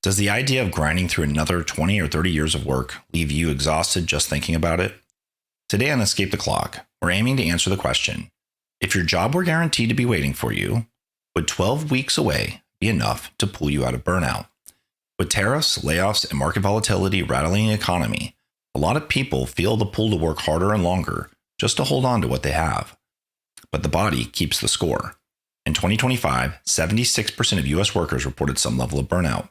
Does the idea of grinding through another 20 or 30 years of work leave you exhausted just thinking about it? Today on Escape the Clock, we're aiming to answer the question, if your job were guaranteed to be waiting for you, would 12 weeks away be enough to pull you out of burnout? With tariffs, layoffs, and market volatility rattling the economy, a lot of people feel the pull to work harder and longer just to hold on to what they have. But the body keeps the score. In 2025, 76% of U.S. workers reported some level of burnout,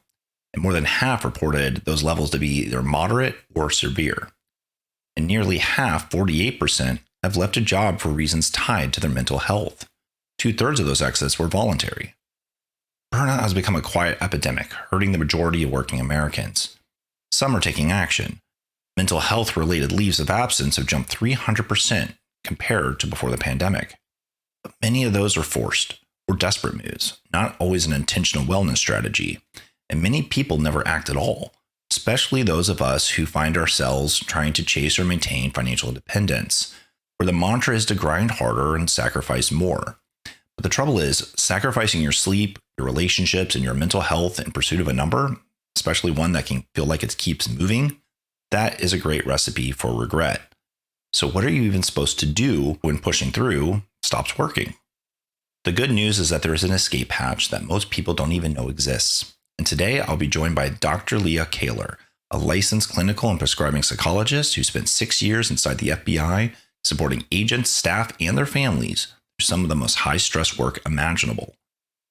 and more than half reported those levels to be either moderate or severe. And nearly half, 48%, have left a job for reasons tied to their mental health. 2/3 of those exits were voluntary. Burnout has become a quiet epidemic, hurting the majority of working Americans. Some are taking action. Mental health-related leaves of absence have jumped 300% compared to before the pandemic. But many of those are forced or desperate moves, not always an intentional wellness strategy. And many people never act at all, especially those of us who find ourselves trying to chase or maintain financial independence, where the mantra is to grind harder and sacrifice more. But the trouble is, sacrificing your sleep, your relationships, and your mental health in pursuit of a number, especially one that can feel like it keeps moving, that is a great recipe for regret. So what are you even supposed to do when pushing through stops working? The good news is that there is an escape hatch that most people don't even know exists. And today I'll be joined by Dr. LEAH Kaler, a licensed clinical and prescribing psychologist who spent 6 years inside the FBI supporting agents, staff, and their families through some of the most high-stress work imaginable.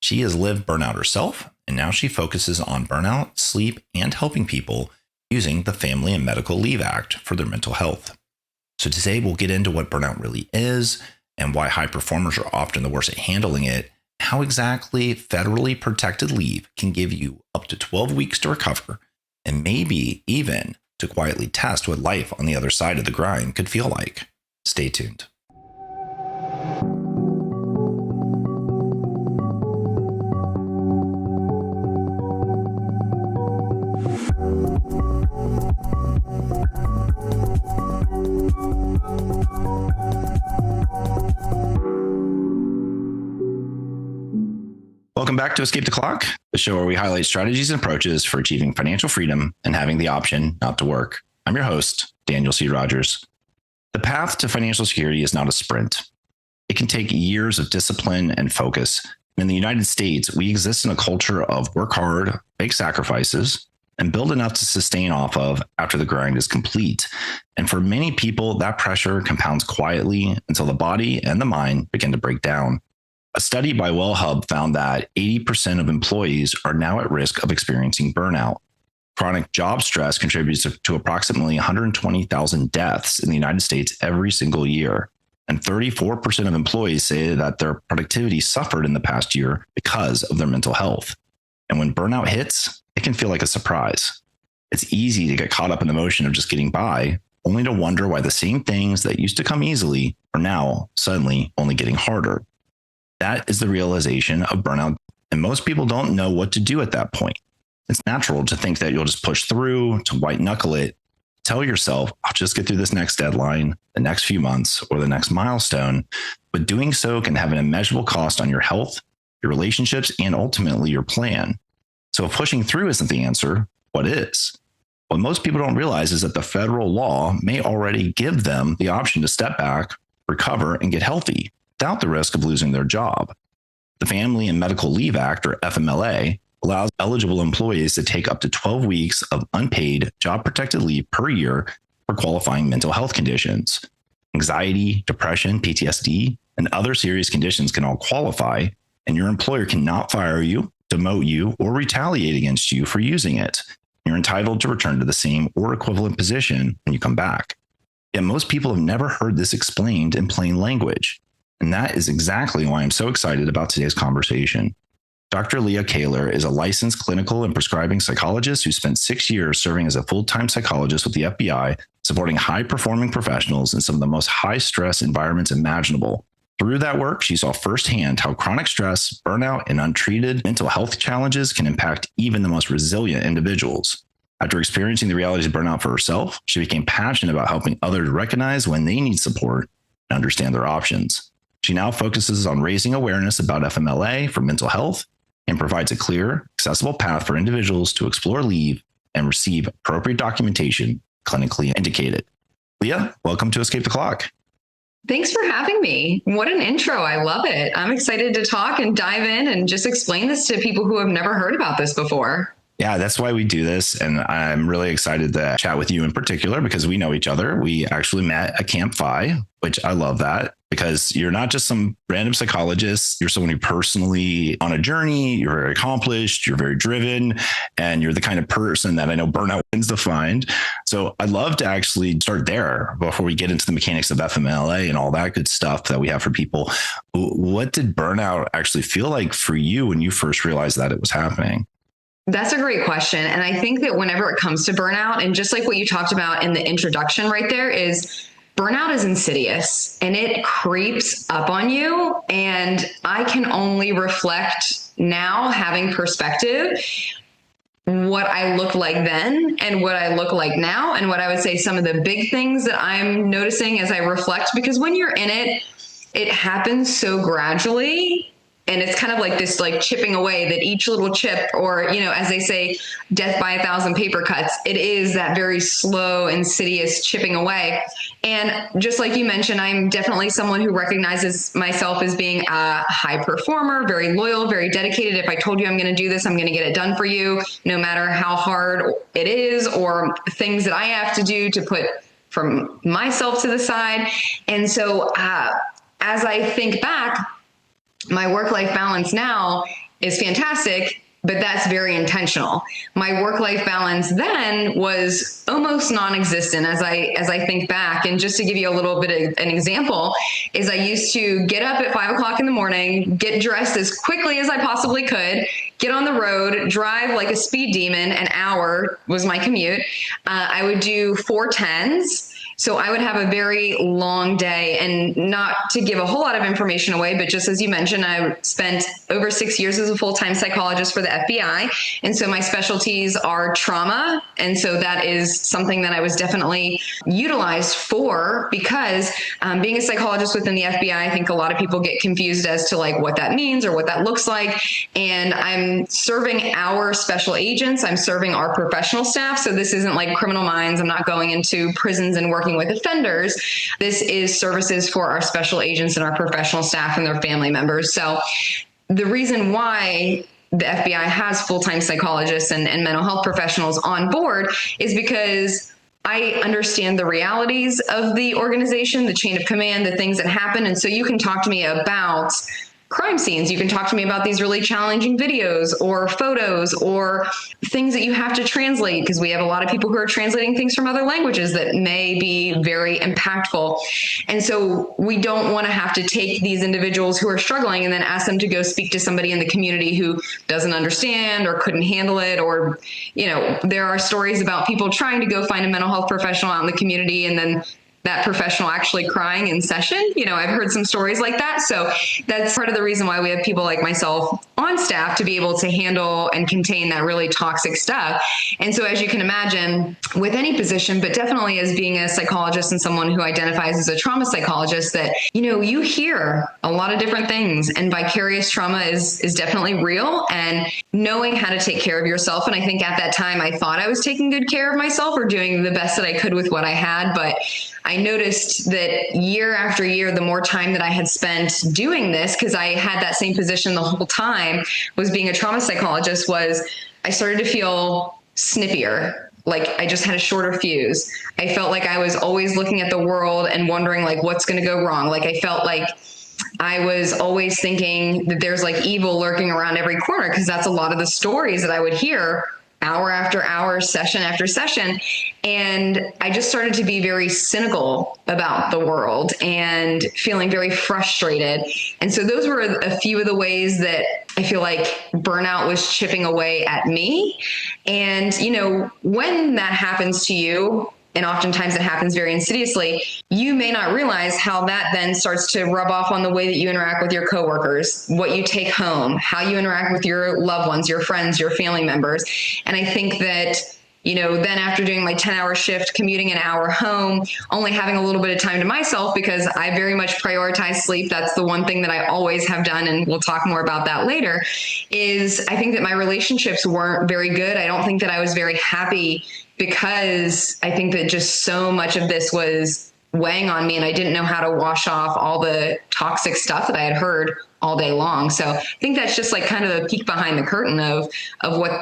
She has lived burnout herself, and now she focuses on burnout, sleep, and helping people using the Family and Medical Leave Act for their mental health. So today we'll get into what burnout really is and why high performers are often the worst at handling it, how exactly federally protected leave can give you up to 12 weeks to recover, and maybe even to quietly test what life on the other side of the grind could feel like. Stay tuned. Welcome back to Escape the Clock, the show where we highlight strategies and approaches for achieving financial freedom and having the option not to work. I'm your host, Daniel C. Rogers. The path to financial security is not a sprint. It can take years of discipline and focus. In the United States, we exist in a culture of work hard, make sacrifices, and build enough to sustain off of after the grind is complete. And for many people, that pressure compounds quietly until the body and the mind begin to break down. A study by WellHub found that 80% of employees are now at risk of experiencing burnout. Chronic job stress contributes to approximately 120,000 deaths in the United States every single year. And 34% of employees say that their productivity suffered in the past year because of their mental health. And when burnout hits, it can feel like a surprise. It's easy to get caught up in the motion of just getting by, only to wonder why the same things that used to come easily are now suddenly only getting harder. That is the realization of burnout, and most people don't know what to do at that point. It's natural to think that you'll just push through, to white knuckle it. Tell yourself, I'll just get through this next deadline, the next few months, or the next milestone. But doing so can have an immeasurable cost on your health, your relationships, and ultimately your plan. So if pushing through isn't the answer, what is? What most people don't realize is that the federal law may already give them the option to step back, recover, and get healthy without the risk of losing their job. The Family and Medical Leave Act, or FMLA, allows eligible employees to take up to 12 weeks of unpaid job-protected leave per year for qualifying mental health conditions. Anxiety, depression, PTSD, and other serious conditions can all qualify, and your employer cannot fire you, demote you, or retaliate against you for using it. You're entitled to return to the same or equivalent position when you come back. Yet most people have never heard this explained in plain language. And that is exactly why I'm so excited about today's conversation. Dr. LEAH Kaler is a licensed clinical and prescribing psychologist who spent 6 years serving as a full-time psychologist with the FBI, supporting high-performing professionals in some of the most high-stress environments imaginable. Through that work, she saw firsthand how chronic stress, burnout, and untreated mental health challenges can impact even the most resilient individuals. After experiencing the realities of burnout for herself, she became passionate about helping others recognize when they need support and understand their options. She now focuses on raising awareness about FMLA for mental health and provides a clear, accessible path for individuals to explore leave and receive appropriate documentation clinically indicated. LEAH, welcome to Escape the Clock. Thanks for having me. What an intro. I love it. I'm excited to talk and dive in and just explain this to people who have never heard about this before. Yeah, that's why we do this. And I'm really excited to chat with you in particular because we know each other. We actually met at Camp Phi, which I love that because you're not just some random psychologist. You're someone who personally on a journey, you're very accomplished, you're very driven, and you're the kind of person that I know Burnout tends to find. So I'd love to actually start there before we get into the mechanics of FMLA and all that good stuff that we have for people. What did burnout actually feel like for you when you first realized that it was happening? That's a great question. And I think that whenever it comes to burnout, and just like what you talked about in the introduction right there, is burnout is insidious and it creeps up on you. And I can only reflect now, having perspective, what I looked like then and what I look like now. And what I would say some of the big things that I'm noticing as I reflect, because when you're in it, it happens so gradually. And it's kind of like this, like chipping away, that each little chip, or, you know, as they say, death by 1,000 paper cuts, it is that very slow, insidious chipping away. And just like you mentioned, I'm definitely someone who recognizes myself as being a high performer, very loyal, very dedicated. If I told you I'm going to do this, I'm going to get it done for you, no matter how hard it is or things that I have to do to put from myself to the side. And so as I think back, my work-life balance now is fantastic, but that's very intentional. My work-life balance then was almost non-existent as I think back. And just to give you a little bit of an example, is I used to get up at 5 o'clock in the morning, get dressed as quickly as I possibly could, get on the road, drive like a speed demon. An hour was my commute. I would do 410s. So I would have a very long day, and not to give a whole lot of information away, but just as you mentioned, I spent over 6 years as a full-time psychologist for the FBI. And so my specialties are trauma. And so that is something that I was definitely utilized for, because being a psychologist within the FBI, I think a lot of people get confused as to like what that means or what that looks like. And I'm serving our special agents. I'm serving our professional staff. So this isn't like criminal minds. I'm not going into prisons and working with offenders. This is services for our special agents and our professional staff and their family members. So the reason why the FBI has full-time psychologists and mental health professionals on board is because I understand the realities of the organization, the chain of command, the things that happen. And so you can talk to me about crime scenes. You can talk to me about these really challenging videos or photos or things that you have to translate, because we have a lot of people who are translating things from other languages that may be very impactful. And so we don't want to have to take these individuals who are struggling and then ask them to go speak to somebody in the community who doesn't understand or couldn't handle it. Or, you know, there are stories about people trying to go find a mental health professional out in the community and then that professional actually crying in session. You know, I've heard some stories like that. So that's part of the reason why we have people like myself on staff to be able to handle and contain that really toxic stuff. And so as you can imagine, with any position, but definitely as being a psychologist and someone who identifies as a trauma psychologist, that, you know, you hear a lot of different things, and vicarious trauma is definitely real, and knowing how to take care of yourself. And I think at that time, I thought I was taking good care of myself or doing the best that I could with what I had. But I noticed that year after year, the more time that I had spent doing this, because I had that same position the whole time, was being a trauma psychologist, was I started to feel snippier. Like I just had a shorter fuse. I felt like I was always looking at the world and wondering like what's going to go wrong. Like I felt like I was always thinking that there's like evil lurking around every corner, because that's a lot of the stories that I would hear hour after hour, session after session. And I just started to be very cynical about the world and feeling very frustrated. And so those were a few of the ways that I feel like burnout was chipping away at me. And, you know, when that happens to you, and oftentimes it happens very insidiously, you may not realize how that then starts to rub off on the way that you interact with your coworkers, what you take home, how you interact with your loved ones, your friends, your family members. And I think that then after doing my 10-hour shift, commuting an hour home, only having a little bit of time to myself because I very much prioritize sleep. That's the one thing that I always have done. And we'll talk more about that later. Is I think that my relationships weren't very good. I don't think that I was very happy because I think that just so much of this was weighing on me and I didn't know how to wash off all the toxic stuff that I had heard all day long. So I think that's just like kind of a peek behind the curtain of what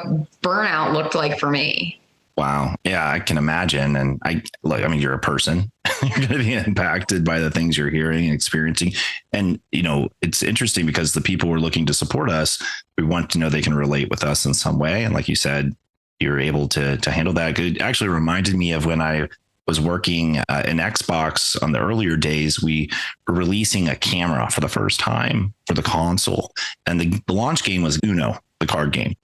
burnout looked like for me. Wow. Yeah, I can imagine. And I mean, you're a person, you're going to be impacted by the things you're hearing and experiencing. And, it's interesting because the people who are looking to support us, we want to know they can relate with us in some way. And like you said, you're able to handle that. It actually reminded me of when I was working in Xbox on the earlier days. We were releasing a camera for the first time for the console. And the launch game was Uno, the card game.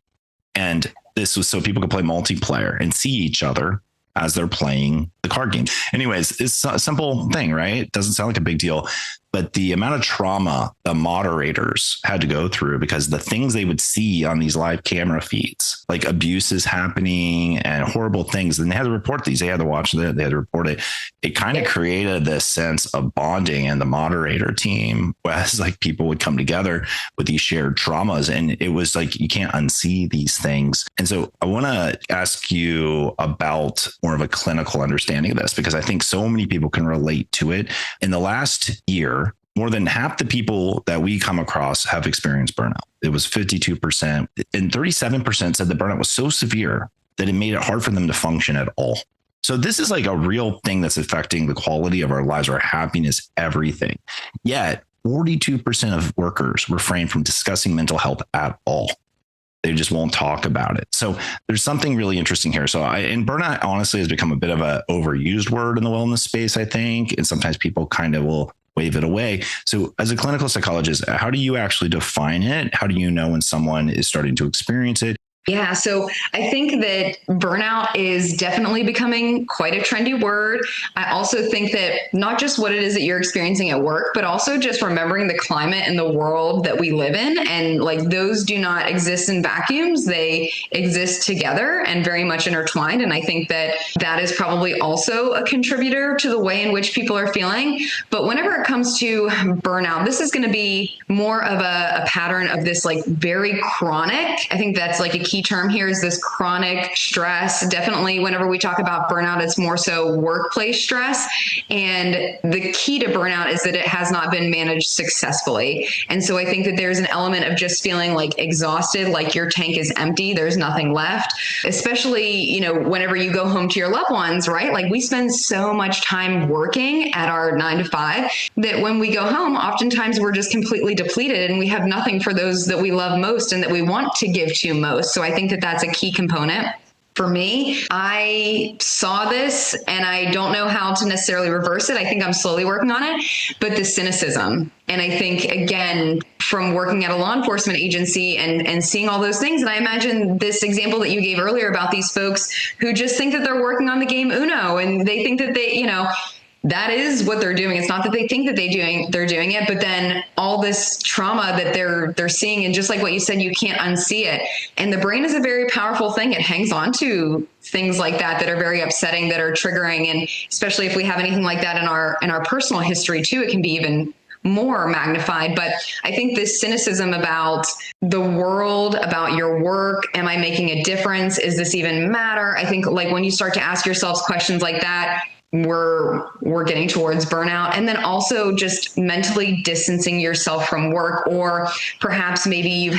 And this was so people could play multiplayer and see each other as they're playing the card game. Anyways, it's a simple thing, right? It doesn't sound like a big deal, but the amount of trauma the moderators had to go through because the things they would see on these live camera feeds, like abuses happening and horrible things, and they had to report these. They had to watch it. They had to report it. It kind of created this sense of bonding in the moderator team, whereas like people would come together with these shared traumas, and it was like you can't unsee these things. And so I want to ask you about more of a clinical understanding of this because I think so many people can relate to it. In the last year, more than half the people that we come across have experienced burnout. It was 52%, and 37% said the burnout was so severe that it made it hard for them to function at all. So this is like a real thing that's affecting the quality of our lives, our happiness, everything. Yet 42% of workers refrain from discussing mental health at all. They just won't talk about it. So there's something really interesting here. And burnout honestly has become a bit of an overused word in the wellness space, I think. And sometimes people kind of will wave it away. So as a clinical psychologist, how do you actually define it? How do you know when someone is starting to experience it? Yeah, so I think that burnout is definitely becoming quite a trendy word. I also think that not just what it is that you're experiencing at work, but also just remembering the climate and the world that we live in. And like those do not exist in vacuums. They exist together and very much intertwined. And I think that that is probably also a contributor to the way in which people are feeling. But whenever it comes to burnout, this is going to be more of a pattern of this like very chronic. I think that's like a key term here is this chronic stress. Definitely whenever we talk about burnout, it's more so workplace stress. And the key to burnout is that it has not been managed successfully. And so I think that there's an element of just feeling like exhausted, like your tank is empty, there's nothing left, especially, whenever you go home to your loved ones, right? Like we spend so much time working at our 9 to 5 that when we go home, oftentimes we're just completely depleted and we have nothing for those that we love most and that we want to give to most. So I think that that's a key component. For me, I saw this and I don't know how to necessarily reverse it. I think I'm slowly working on it, but the cynicism. And I think, again, from working at a law enforcement agency and seeing all those things, and I imagine this example that you gave earlier about these folks who just think that they're working on the game Uno and they think that they, that is what they're doing. It's not that they think that they're doing it, but then all this trauma that they're seeing, and just like what you said, you can't unsee it. And the brain is a very powerful thing. It hangs on to things like that are very upsetting, that are triggering. And especially if we have anything like that in our personal history too, it can be even more magnified. But I think this cynicism about the world, about your work, am I making a difference? Is this even matter? I think like when you start to ask yourselves questions like that, we're getting towards burnout. And then also just mentally distancing yourself from work, or perhaps maybe you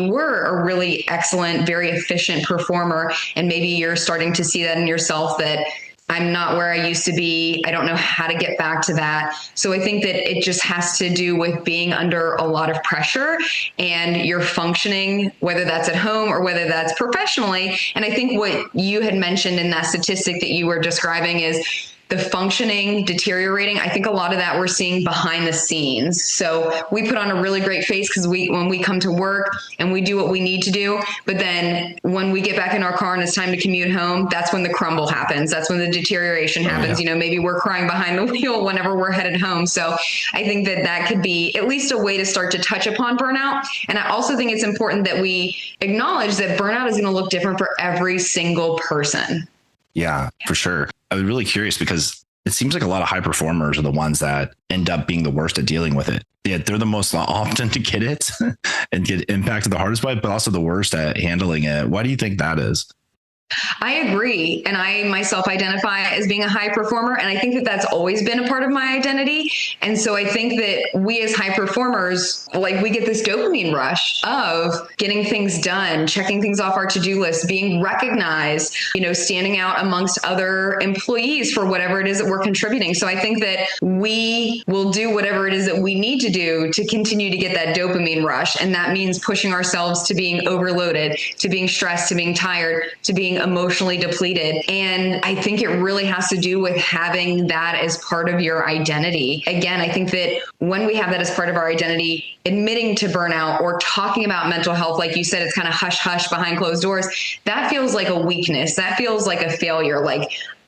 were a really excellent, very efficient performer, and maybe you're starting to see that in yourself, that I'm not where I used to be. I don't know how to get back to that. So I think that it just has to do with being under a lot of pressure and you're functioning, whether that's at home or whether that's professionally. And I think what you had mentioned in that statistic that you were describing is the functioning deteriorating. I think a lot of that we're seeing behind the scenes. So we put on a really great face because when we come to work and we do what we need to do, but then when we get back in our car and it's time to commute home, that's when the crumble happens. That's when the deterioration happens. Yeah. Maybe we're crying behind the wheel whenever we're headed home. So I think that could be at least a way to start to touch upon burnout. And I also think it's important that we acknowledge that burnout is going to look different for every single person. Yeah, for sure. I was really curious because it seems like a lot of high performers are the ones that end up being the worst at dealing with it. Yeah, they're the most often to get it and get impacted the hardest by it, but also the worst at handling it. Why do you think that is? I agree. And I myself identify as being a high performer. And I think that that's always been a part of my identity. And so I think that we as high performers, we get this dopamine rush of getting things done, checking things off our to-do list, being recognized, standing out amongst other employees for whatever it is that we're contributing. So I think that we will do whatever it is that we need to do to continue to get that dopamine rush. And that means pushing ourselves to being overloaded, to being stressed, to being tired, to being emotionally depleted. And I think it really has to do with having that as part of your identity. Again, I think that when we have that as part of our identity, admitting to burnout or talking about mental health, like you said, it's kind of hush hush behind closed doors. That feels like a weakness. That feels like a failure.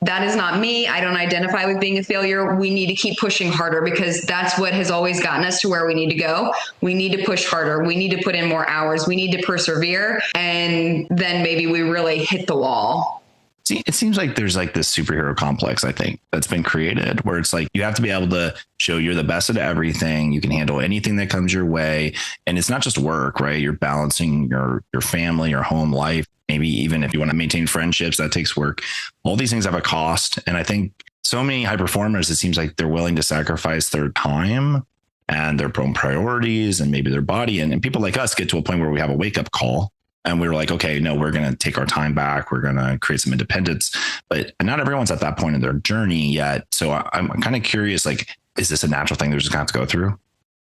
That is not me. I don't identify with being a failure. We need to keep pushing harder because that's what has always gotten us to where we need to go. We need to push harder. We need to put in more hours. We need to persevere. And then maybe we really hit the wall. See, it seems like there's this superhero complex, I think, that's been created where it's you have to be able to show you're the best at everything. You can handle anything that comes your way. And it's not just work, right? You're balancing your family, your home life. Maybe even if you want to maintain friendships, that takes work. All these things have a cost. And I think so many high performers, it seems like they're willing to sacrifice their time and their own priorities and maybe their body. And people like us get to a point where we have a wake up call. And we were like, okay, no, we're going to take our time back. We're going to create some independence. But not everyone's at that point in their journey yet. So I'm kind of curious, is this a natural thing they're just going to have to go through?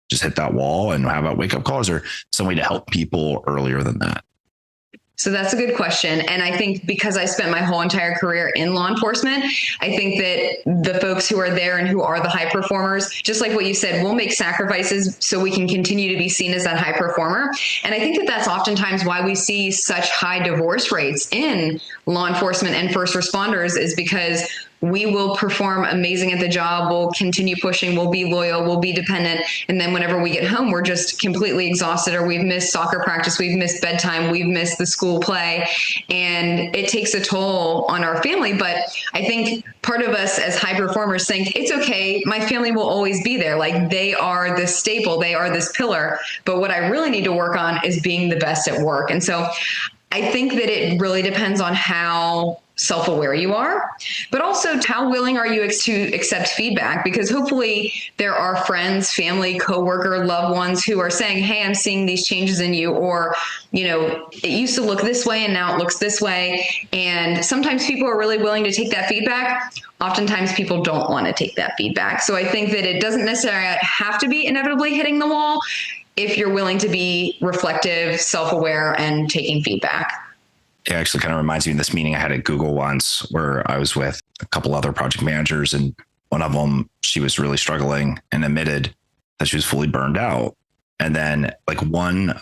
Just hit that wall and have a wake up calls or some way to help people earlier than that? So that's a good question. And I think because I spent my whole entire career in law enforcement, I think that the folks who are there and who are the high performers, just like what you said, will make sacrifices so we can continue to be seen as that high performer. And I think that that's oftentimes why we see such high divorce rates in law enforcement and first responders is because we will perform amazing at the job. We'll continue pushing. We'll be loyal. We'll be dependent. And then whenever we get home, we're just completely exhausted or we've missed soccer practice. We've missed bedtime. We've missed the school play. And it takes a toll on our family. But I think part of us as high performers think it's okay. My family will always be there. They are this staple. They are this pillar. But what I really need to work on is being the best at work. And so I think that it really depends on how self-aware you are, but also how willing are you to accept feedback? Because hopefully there are friends, family, coworker, loved ones who are saying, hey, I'm seeing these changes in you, or, it used to look this way and now it looks this way. And sometimes people are really willing to take that feedback. Oftentimes people don't want to take that feedback. So I think that it doesn't necessarily have to be inevitably hitting the wall if you're willing to be reflective, self-aware, and taking feedback. It actually kind of reminds me of this meeting I had at Google once where I was with a couple other project managers, and one of them, she was really struggling and admitted that she was fully burned out. And then one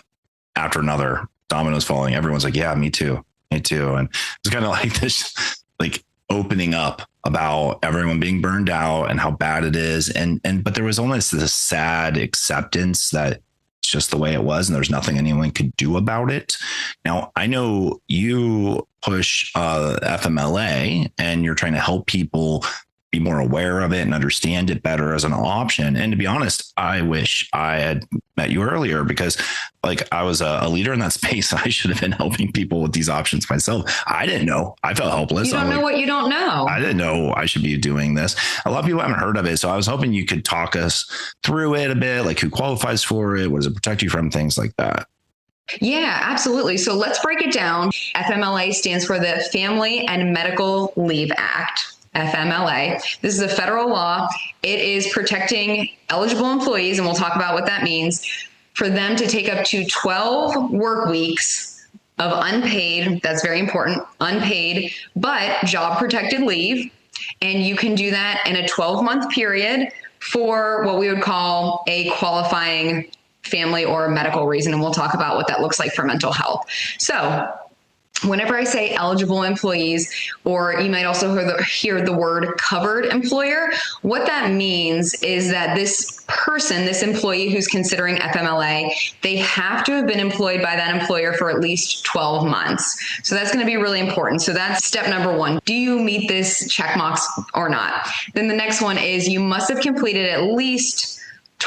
after another, dominoes falling, everyone's like, yeah, me too. And it's kind of this opening up about everyone being burned out and how bad it is. But there was almost this sad acceptance that it's just the way it was and there's nothing anyone could do about it. Now, I know you push FMLA and you're trying to help people be more aware of it and understand it better as an option. And to be honest, I wish I had met you earlier because I was a leader in that space. I should have been helping people with these options myself. I didn't know. I felt helpless. You don't know what you don't know. I didn't know I should be doing this. A lot of people haven't heard of it. So I was hoping you could talk us through it a bit, who qualifies for it? What does it protect you from? Things like that. Yeah, absolutely. So let's break it down. FMLA stands for the Family and Medical Leave Act. FMLA. This is a federal law. It is protecting eligible employees, and we'll talk about what that means, for them to take up to 12 work weeks of unpaid, that's very important, unpaid, but job protected leave And you can do that in a 12-month period for what we would call a qualifying family or medical reason. And we'll talk about what that looks like for mental health. So whenever I say eligible employees, or you might also hear the word covered employer, what that means is that this person, this employee who's considering FMLA, they have to have been employed by that employer for at least 12 months. So that's going to be really important. So that's step number one. Do you meet this check box or not? Then the next one is you must have completed at least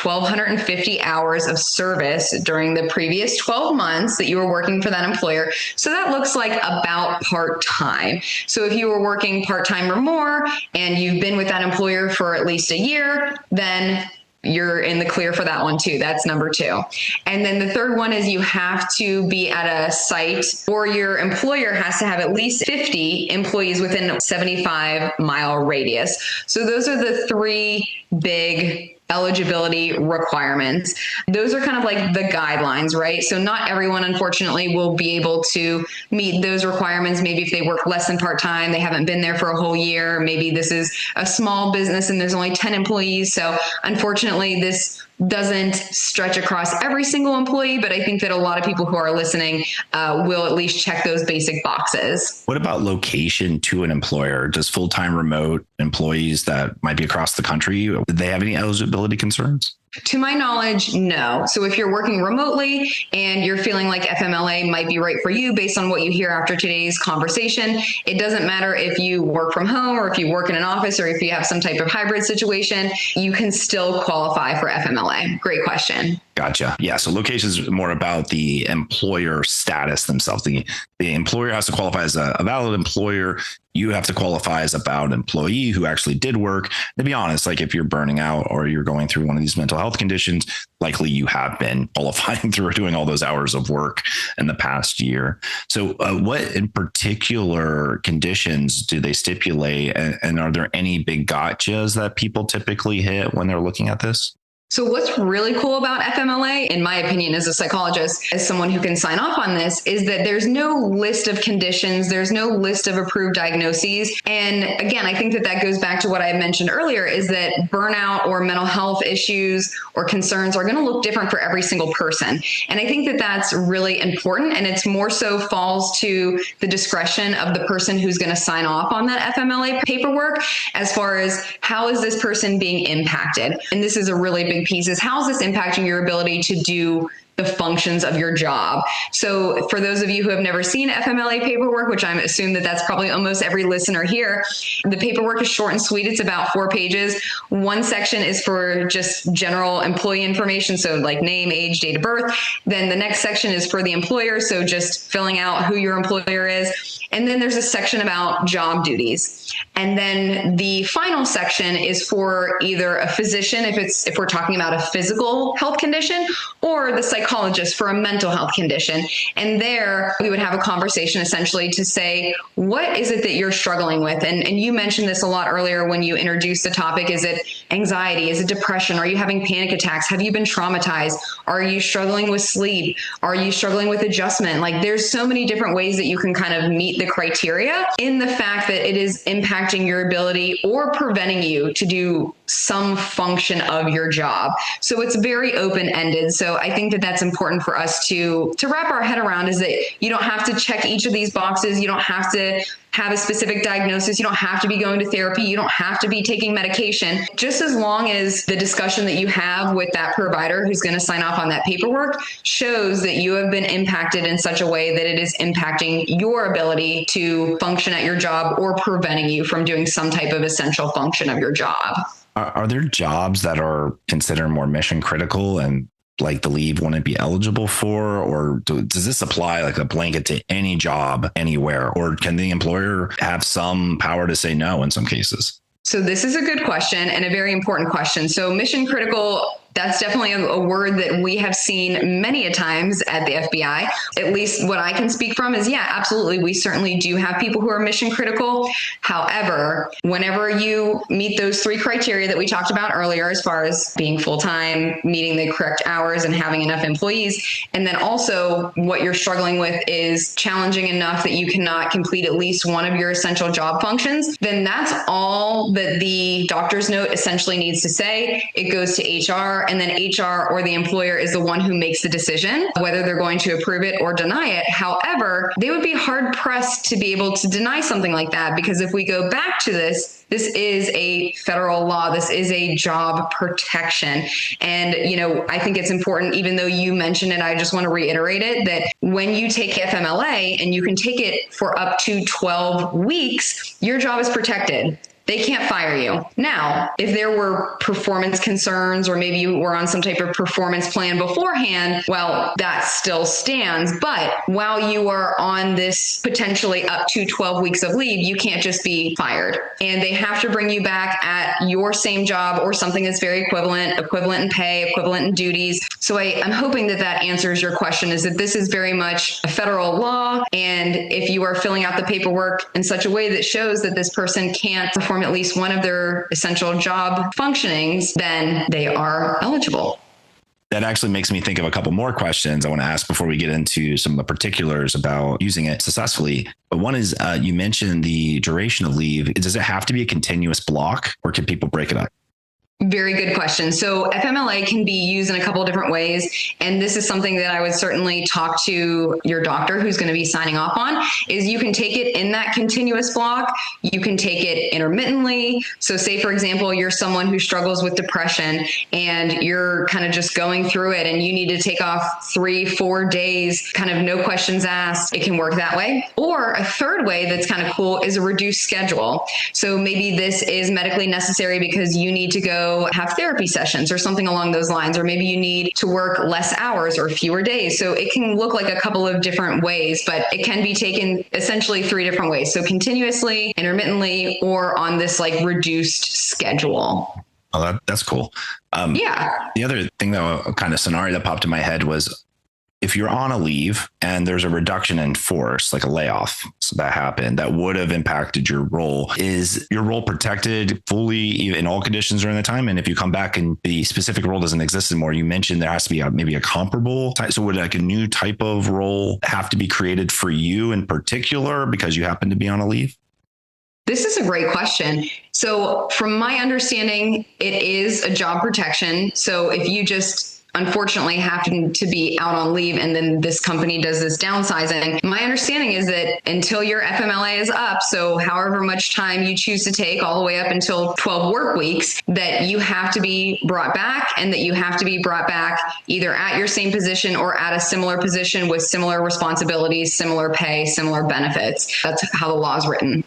1,250 hours of service during the previous 12 months that you were working for that employer. So that looks like about part-time. So if you were working part-time or more and you've been with that employer for at least a year, then you're in the clear for that one too. That's number two. And then the third one is you have to be at a site, or your employer has to have at least 50 employees within a 75-mile radius. So those are the three big eligibility requirements. Those are kind of like the guidelines, right? So not everyone, unfortunately, will be able to meet those requirements. Maybe if they work less than part-time, they haven't been there for a whole year. Maybe this is a small business and there's only 10 employees. So unfortunately, this doesn't stretch across every single employee, but I think that a lot of people who are listening will at least check those basic boxes. What about location to an employer? Does full-time remote employees that might be across the country, do they have any eligibility concerns? To my knowledge, no. So if you're working remotely and you're feeling like FMLA might be right for you based on what you hear after today's conversation, it doesn't matter if you work from home or if you work in an office or if you have some type of hybrid situation, you can still qualify for FMLA. Great question. Gotcha. Yeah. So location is more about the employer status themselves. The employer has to qualify as a valid employer. You have to qualify as a valid employee who actually did work. To be honest, like if you're burning out or you're going through one of these mental health conditions, likely you have been qualifying through doing all those hours of work in the past year. So what in particular conditions do they stipulate? And are there any big gotchas that people typically hit when they're looking at this? So what's really cool about FMLA, in my opinion, as a psychologist, as someone who can sign off on this, is that there's no list of conditions. There's no list of approved diagnoses. And again, I think that that goes back to what I mentioned earlier, is that burnout or mental health issues or concerns are going to look different for every single person. And I think that that's really important. And it's more so falls to the discretion of the person who's going to sign off on that FMLA paperwork, as far as how is this person being impacted? And this is a really big piece, is how is this impacting your ability to do the functions of your job? So for those of you who have never seen FMLA paperwork, which I assume that that's probably almost every listener here, the paperwork is short and sweet. It's about 4 pages. One section is for just general employee information, so like name, age, date of birth. Then the next section is for the employer, so just filling out who your employer is. And then there's a section about job duties. And then the final section is for either a physician, if we're talking about a physical health condition, or the psychologist for a mental health condition. And there we would have a conversation essentially to say, what is it that you're struggling with? And you mentioned this a lot earlier when you introduced the topic. Is it anxiety? Is it depression? Are you having panic attacks? Have you been traumatized? Are you struggling with sleep? Are you struggling with adjustment? Like there's so many different ways that you can kind of meet the criteria in the fact that it is impacting your ability or preventing you to do some function of your job. So it's very open-ended. So I think that that's important for us to wrap our head around, is that you don't have to check each of these boxes. You don't have to have a specific diagnosis. You don't have to be going to therapy. You don't have to be taking medication. Just as long as the discussion that you have with that provider who's going to sign off on that paperwork shows that you have been impacted in such a way that it is impacting your ability to function at your job or preventing you from doing some type of essential function of your job. Are there jobs that are considered more mission critical and like the leave wouldn't be eligible for, or does this apply like a blanket to any job anywhere, or can the employer have some power to say no in some cases? So this is a good question and a very important question. So mission critical That's definitely a word that we have seen many a times at the FBI. At least what I can speak from is, yeah, absolutely. We certainly do have people who are mission critical. However, whenever you meet those 3 criteria that we talked about earlier, as far as being full-time, meeting the correct hours and having enough employees, and then also what you're struggling with is challenging enough that you cannot complete at least one of your essential job functions, then that's all that the doctor's note essentially needs to say. It goes to HR, and then HR or the employer is the one who makes the decision whether they're going to approve it or deny it. However, they would be hard pressed to be able to deny something like that, because if we go back to this is a federal law. This is a job protection. And, I think it's important, even though you mentioned it, I just want to reiterate it, that when you take FMLA and you can take it for up to 12 weeks, your job is protected. They can't fire you. Now, if there were performance concerns, or maybe you were on some type of performance plan beforehand, well, that still stands. But while you are on this potentially up to 12 weeks of leave, you can't just be fired. And they have to bring you back at your same job or something that's very equivalent in pay, equivalent in duties. So I'm hoping that answers your question, is that this is very much a federal law. And if you are filling out the paperwork in such a way that shows that this person can't perform at least one of their essential job functionings, then they are eligible. That actually makes me think of a couple more questions I want to ask before we get into some of the particulars about using it successfully. But one is, you mentioned the duration of leave. Does it have to be a continuous block, or can people break it up? Very good question. So FMLA can be used in a couple of different ways. And this is something that I would certainly talk to your doctor who's going to be signing off on, is you can take it in that continuous block. You can take it intermittently. So say, for example, you're someone who struggles with depression and you're kind of just going through it and you need to take off 3-4 days, kind of no questions asked. It can work that way. Or a third way that's kind of cool is a reduced schedule. So maybe this is medically necessary because you need to go have therapy sessions or something along those lines, or maybe you need to work less hours or fewer days. So it can look like a couple of different ways, but it can be taken essentially 3 different ways. So continuously, intermittently, or on this reduced schedule. Oh, that's cool. Yeah. The other thing that kind of scenario that popped in my head was, if you're on a leave and there's a reduction in force, like a layoff that happened, that would have impacted your role, is your role protected fully in all conditions during the time? And if you come back and the specific role doesn't exist anymore, you mentioned there has to be maybe a comparable type. So would a new type of role have to be created for you in particular because you happen to be on a leave? This is a great question. So from my understanding, it is a job protection. So if you just unfortunately happen to be out on leave and then this company does this downsizing, my understanding is that until your FMLA is up, so however much time you choose to take, all the way up until 12 work weeks, that you have to be brought back, and that you have to be brought back either at your same position or at a similar position with similar responsibilities, similar pay, similar benefits. That's how the law is written.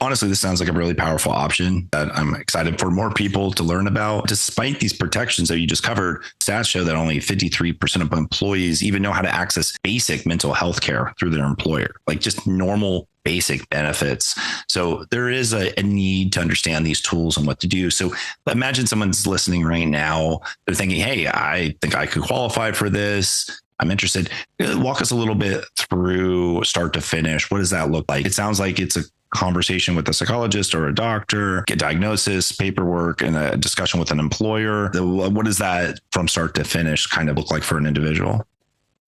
Honestly, this sounds like a really powerful option that I'm excited for more people to learn about. Despite these protections that you just covered, stats show that only 53% of employees even know how to access basic mental health care through their employer, like just normal basic benefits. So there is a need to understand these tools and what to do. So imagine someone's listening right now. They're thinking, hey, I think I could qualify for this. I'm interested. Walk us a little bit through start to finish. What does that look like? It sounds like it's a conversation with a psychologist or a doctor, get diagnosis, paperwork, and a discussion with an employer. What does that from start to finish kind of look like for an individual?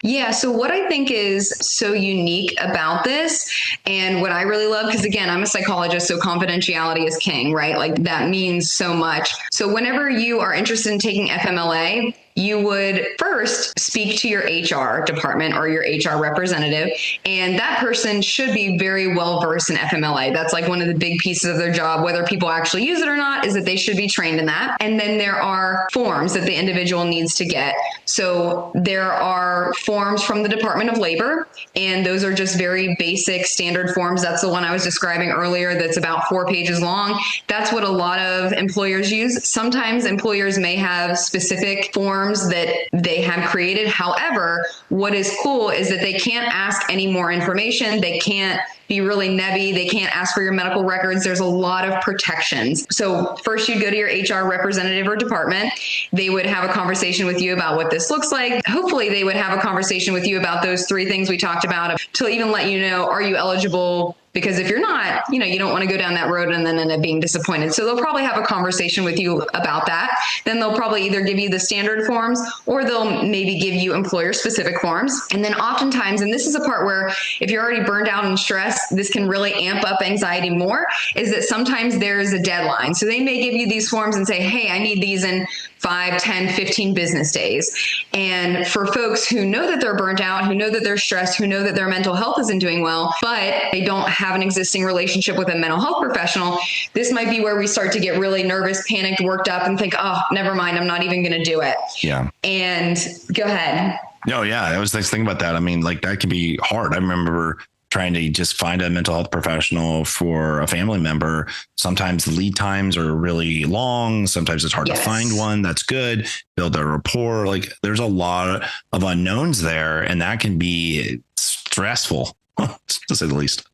Yeah. So what I think is so unique about this, and what I really love, because again, I'm a psychologist, so confidentiality is king, right? Like that means so much. So whenever you are interested in taking FMLA, you would first speak to your HR department or your HR representative, and that person should be very well versed in FMLA. That's like one of the big pieces of their job, whether people actually use it or not, is that they should be trained in that. And then there are forms that the individual needs to get. So there are forms from the Department of Labor, and those are just very basic standard forms. That's the one I was describing earlier that's about 4 pages long. That's what a lot of employers use. Sometimes employers may have specific forms terms that they have created. However, what is cool is that they can't ask any more information. They can't be really nebby. They can't ask for your medical records. There's a lot of protections. So first you'd go to your HR representative or department. They would have a conversation with you about what this looks like. Hopefully they would have a conversation with you about those 3 things we talked about to even let you know, are you eligible? Because if you're not, you don't want to go down that road and then end up being disappointed. So they'll probably have a conversation with you about that. Then they'll probably either give you the standard forms or they'll maybe give you employer specific forms. And then oftentimes, and this is a part where if you're already burned out and stressed, this can really amp up anxiety more, is that sometimes there's a deadline. So they may give you these forms and say, hey, I need these in 5, 10, 15 business days. And for folks who know that they're burnt out, who know that they're stressed, who know that their mental health isn't doing well, but they don't have an existing relationship with a mental health professional, this might be where we start to get really nervous, panicked, worked up, and think, oh, never mind, I'm not even going to do it. Yeah. And go ahead. No, yeah. I was thinking about that. I mean, like that can be hard. I remember trying to just find a mental health professional for a family member. Sometimes the lead times are really long. Sometimes it's hard to find one that's good, build a rapport. Like there's a lot of unknowns there, and that can be stressful to say the least.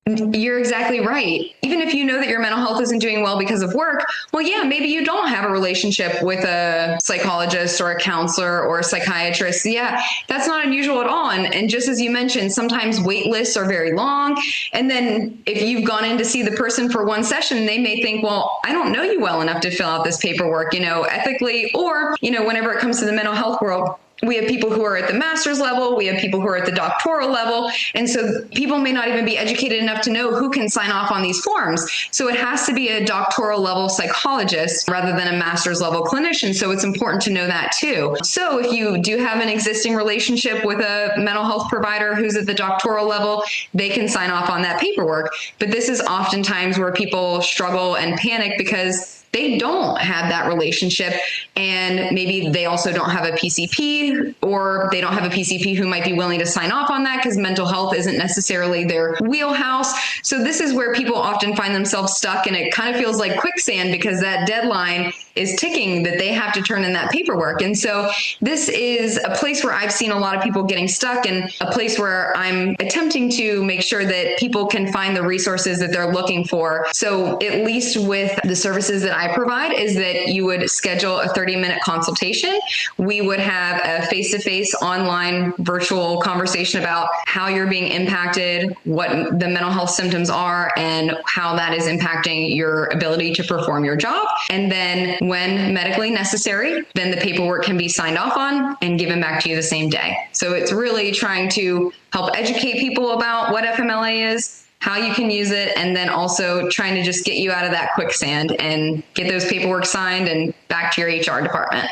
You're exactly right. Even if you know that your mental health isn't doing well because of work, well, yeah, maybe you don't have a relationship with a psychologist or a counselor or a psychiatrist. Yeah, that's not unusual at all. And just as you mentioned, sometimes wait lists are very long. And then if you've gone in to see the person for one session, they may think, well, I don't know you well enough to fill out this paperwork, ethically, or, whenever it comes to the mental health world, we have people who are at the master's level. We have people who are at the doctoral level. And so people may not even be educated enough to know who can sign off on these forms. So it has to be a doctoral level psychologist rather than a master's level clinician. So it's important to know that too. So if you do have an existing relationship with a mental health provider who's at the doctoral level, they can sign off on that paperwork. But this is oftentimes where people struggle and panic because they don't have that relationship, and maybe they also don't have a PCP, or they don't have a PCP who might be willing to sign off on that because mental health isn't necessarily their wheelhouse. So this is where people often find themselves stuck, and it kind of feels like quicksand because that deadline is ticking that they have to turn in that paperwork. And so this is a place where I've seen a lot of people getting stuck, and a place where I'm attempting to make sure that people can find the resources that they're looking for. So at least with the services that I provide is that you would schedule a 30-minute consultation. We would have a face-to-face online virtual conversation about how you're being impacted, what the mental health symptoms are, and how that is impacting your ability to perform your job. And then when medically necessary, then the paperwork can be signed off on and given back to you the same day. So it's really trying to help educate people about what FMLA is, how you can use it, and then also trying to just get you out of that quicksand and get those paperwork signed and back to your HR department.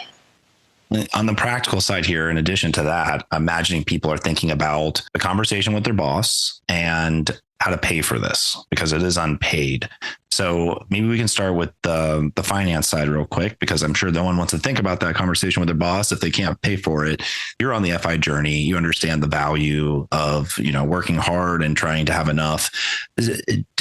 On the practical side here, in addition to that, imagining people are thinking about the conversation with their boss and how to pay for this because it is unpaid. So maybe we can start with the finance side real quick, because I'm sure no one wants to think about that conversation with their boss if they can't pay for it. You're on the FI journey. You understand the value of, working hard and trying to have enough.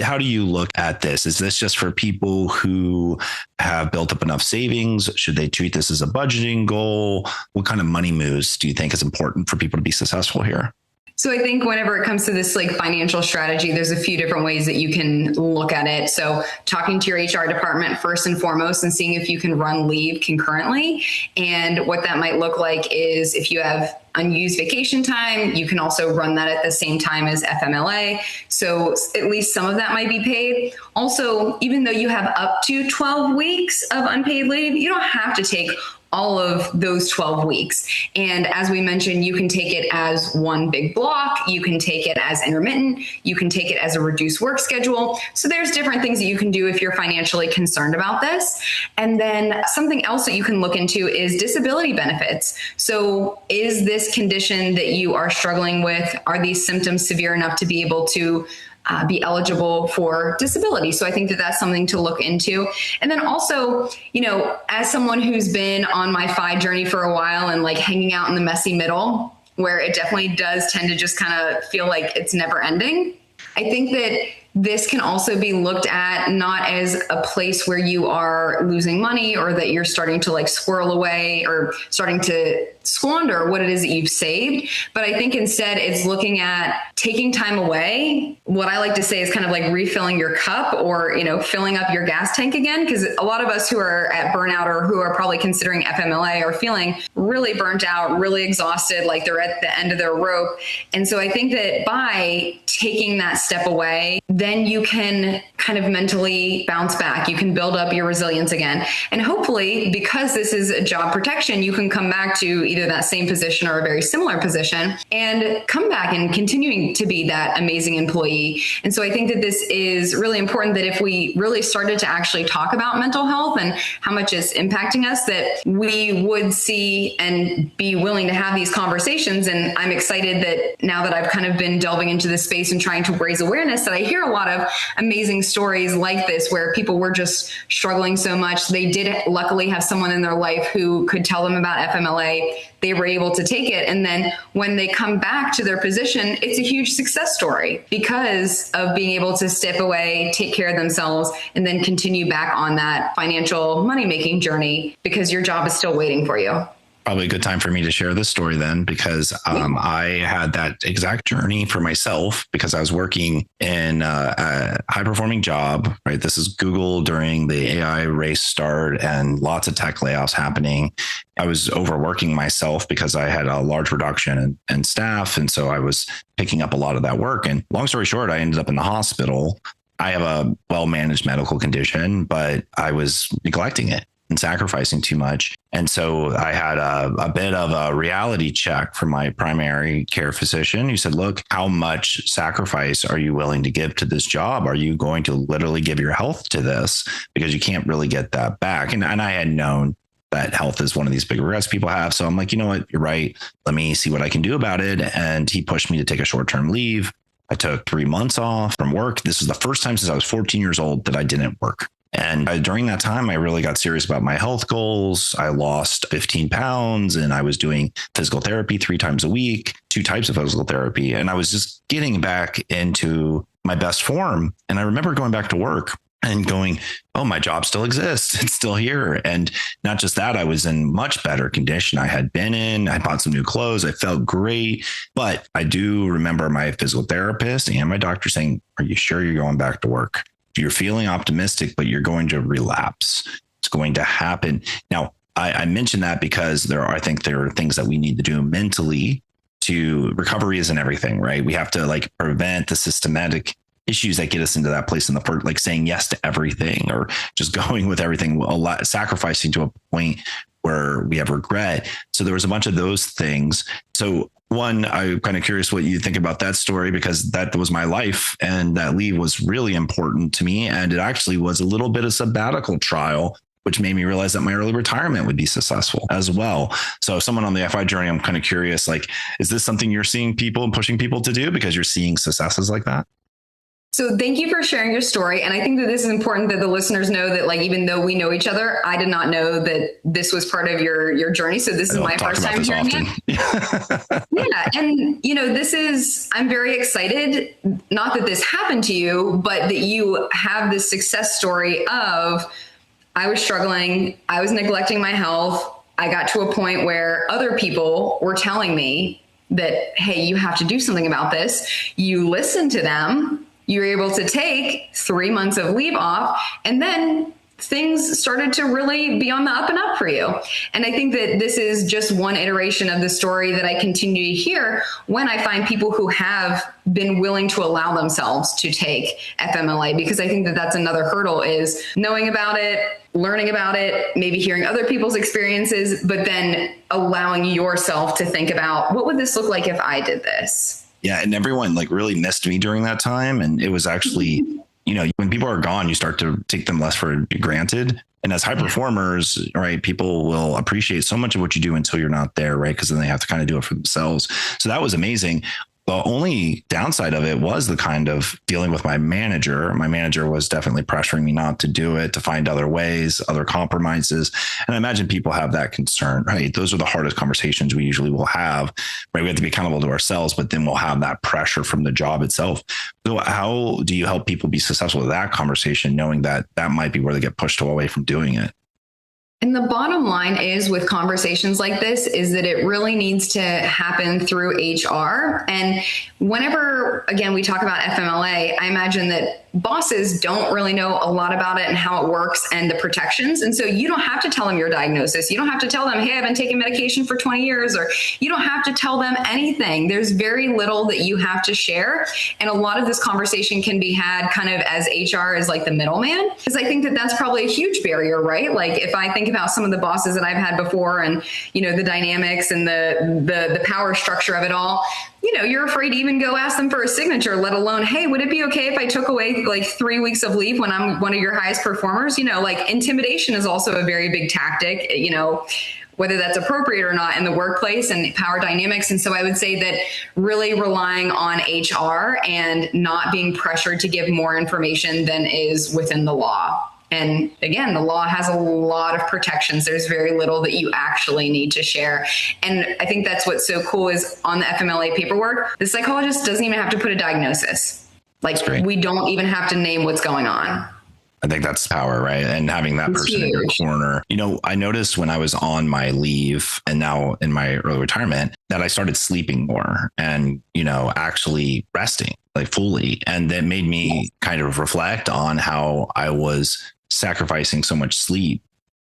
How do you look at this? Is this just for people who have built up enough savings? Should they treat this as a budgeting goal? What kind of money moves do you think is important for people to be successful here? So I think whenever it comes to this financial strategy, there's a few different ways that you can look at it. So talking to your HR department first and foremost and seeing if you can run leave concurrently. And what that might look like is if you have unused vacation time, you can also run that at the same time as FMLA. So at least some of that might be paid. Also, even though you have up to 12 weeks of unpaid leave, you don't have to take all of those 12 weeks. And as we mentioned, you can take it as one big block. You can take it as intermittent. You can take it as a reduced work schedule. So there's different things that you can do if you're financially concerned about this. And then something else that you can look into is disability benefits. So is this condition that you are struggling with, are these symptoms severe enough to be able to be eligible for disability? So I think that that's something to look into. And then also, as someone who's been on my FI journey for a while and hanging out in the messy middle, where it definitely does tend to just kind of feel like it's never ending, I think that this can also be looked at not as a place where you are losing money or that you're starting to like squirrel away or starting to squander what it is that you've saved. But I think instead it's looking at taking time away. What I like to say is kind of like refilling your cup or, filling up your gas tank again. Because a lot of us who are at burnout or who are probably considering FMLA are feeling really burnt out, really exhausted, like they're at the end of their rope. And so I think that by taking that step away, then you can kind of mentally bounce back. You can build up your resilience again. And hopefully, because this is a job protection, you can come back to either that same position or a very similar position and come back and continuing to be that amazing employee. And so I think that this is really important that if we really started to actually talk about mental health and how much it's impacting us, that we would see and be willing to have these conversations. And I'm excited that now that I've kind of been delving into this space and trying to raise awareness, that I hear a lot of amazing stories like this where people were just struggling so much. They did luckily have someone in their life who could tell them about FMLA. They were able to take it. And then when they come back to their position, it's a huge success story because of being able to step away, take care of themselves, and then continue back on that financial money-making journey because your job is still waiting for you. Probably a good time for me to share this story then, because I had that exact journey for myself because I was working in a high performing job, right? This is Google during the AI race start and lots of tech layoffs happening. I was overworking myself because I had a large reduction in staff. And so I was picking up a lot of that work. And long story short, I ended up in the hospital. I have a well-managed medical condition, but I was neglecting it and sacrificing too much. And so I had a bit of a reality check from my primary care physician who said, look, how much sacrifice are you willing to give to this job? Are you going to literally give your health to this? Because you can't really get that back. And I had known that health is one of these big regrets people have. So I'm like, you know what? You're right. Let me see what I can do about it. And he pushed me to take a short-term leave. I took 3 months off from work. This is the first time since I was 14 years old that I didn't work. And during that time, I really got serious about my health goals. I lost 15 pounds and I was doing physical therapy 3 times a week, 2 types of physical therapy. And I was just getting back into my best form. And I remember going back to work and going, oh, my job still exists. It's still here. And not just that, I was in much better condition. I had been in, I bought some new clothes. I felt great. But I do remember my physical therapist and my doctor saying, are you sure you're going back to work? You're feeling optimistic, but you're going to relapse. It's going to happen. Now, I mentioned that because I think there are things that we need to do mentally to recovery isn't everything, right? We have to prevent the systematic issues that get us into that place in the first, like saying yes to everything or just going with everything, sacrificing to a point where we have regret. So there was a bunch of those things. So one, I'm kind of curious what you think about that story, because that was my life and that leave was really important to me. And it actually was a little bit of sabbatical trial, which made me realize that my early retirement would be successful as well. So someone on the FI journey, I'm kind of curious, is this something you're seeing people and pushing people to do because you're seeing successes like that? So thank you for sharing your story. And I think that this is important that the listeners know that even though we know each other, I did not know that this was part of your journey. So this is my first time hearing it. Yeah. And I'm very excited, not that this happened to you, but that you have this success story of, I was struggling, I was neglecting my health. I got to a point where other people were telling me that, hey, you have to do something about this. You listen to them. You were able to take 3 months of leave off, and then things started to really be on the up and up for you. And I think that this is just one iteration of the story that I continue to hear when I find people who have been willing to allow themselves to take FMLA, because I think that that's another hurdle, is knowing about it, learning about it, maybe hearing other people's experiences, but then allowing yourself to think about, what would this look like if I did this? Yeah. And everyone really missed me during that time. And it was actually, when people are gone, you start to take them less for granted. And as high performers, right, people will appreciate so much of what you do until you're not there, right? Because then they have to kind of do it for themselves. So that was amazing. The only downside of it was the kind of dealing with my manager. My manager was definitely pressuring me not to do it, to find other ways, other compromises. And I imagine people have that concern, right? Those are the hardest conversations we usually will have, right? We have to be accountable to ourselves, but then we'll have that pressure from the job itself. So how do you help people be successful with that conversation, knowing that that might be where they get pushed away from doing it? And the bottom line is with conversations like this is that it really needs to happen through HR. And whenever, again, we talk about FMLA, I imagine that bosses don't really know a lot about it and how it works and the protections. And so you don't have to tell them your diagnosis. You don't have to tell them, hey, I've been taking medication for 20 years, or you don't have to tell them anything. There's very little that you have to share. And a lot of this conversation can be had kind of as HR is like the middleman, because I think that that's probably a huge barrier, right? Like if I think about some of the bosses that I've had before and, you know, the dynamics and the power structure of it all, you know, you're afraid to even go ask them for a signature, let alone, hey, would it be okay if I took away like 3 weeks of leave when I'm one of your highest performers? You know, like intimidation is also a very big tactic, you know, whether that's appropriate or not in the workplace and power dynamics. And so I would say that really relying on HR and not being pressured to give more information than is within the law. And again, the law has a lot of protections. There's very little that you actually need to share. And I think that's what's so cool is on the FMLA paperwork, the psychologist doesn't even have to put a diagnosis. Like we don't even have to name what's going on. I think that's power, right? And having that person in your corner. You know, I noticed when I was on my leave and now in my early retirement that I started sleeping more and, you know, actually resting like fully. And that made me kind of reflect on how I was sacrificing so much sleep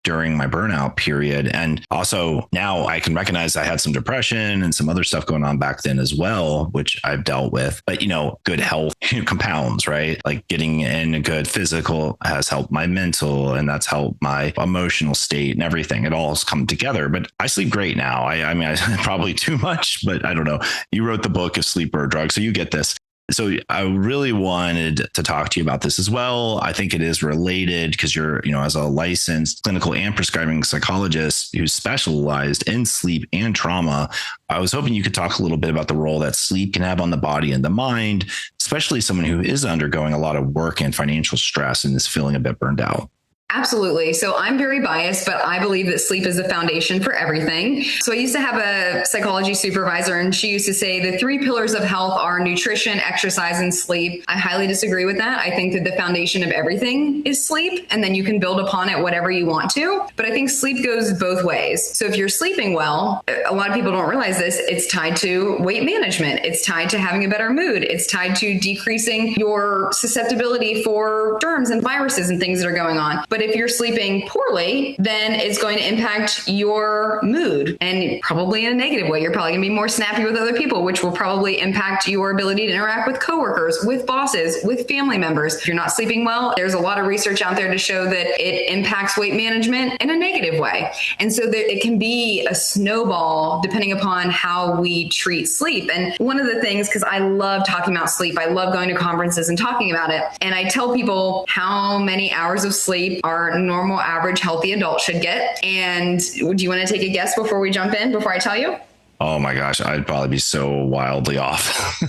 during my burnout period. And also now I can recognize I had some depression and some other stuff going on back then as well, which I've dealt with. But, you know, good health compounds, right? Like getting in a good physical has helped my mental, and that's helped my emotional state and everything. It all has come together. But I sleep great now. I mean, I probably too much, but I don't know. You wrote the book If Sleep Were a Drug, so you get this. So I really wanted to talk to you about this as well. I think it is related because you're, you know, as a licensed clinical and prescribing psychologist who's specialized in sleep and trauma, I was hoping you could talk a little bit about the role that sleep can have on the body and the mind, especially someone who is undergoing a lot of work and financial stress and is feeling a bit burned out. Absolutely. So I'm very biased, but I believe that sleep is the foundation for everything. So I used to have a psychology supervisor, and she used to say the 3 pillars of health are nutrition, exercise, and sleep. I highly disagree with that. I think that the foundation of everything is sleep, and then you can build upon it whatever you want to. But I think sleep goes both ways. So if you're sleeping well, a lot of people don't realize this, it's tied to weight management. It's tied to having a better mood. It's tied to decreasing your susceptibility for germs and viruses and things that are going on. But if you're sleeping poorly, then it's going to impact your mood, and probably in a negative way. You're probably going to be more snappy with other people, which will probably impact your ability to interact with coworkers, with bosses, with family members. If you're not sleeping well, there's a lot of research out there to show that it impacts weight management in a negative way. And so that it can be a snowball depending upon how we treat sleep. And one of the things, because I love talking about sleep, I love going to conferences and talking about it. And I tell people how many hours of sleep our normal, average, healthy adult should get. And do you want to take a guess before we jump in, before I tell you? Oh my gosh, I'd probably be so wildly off.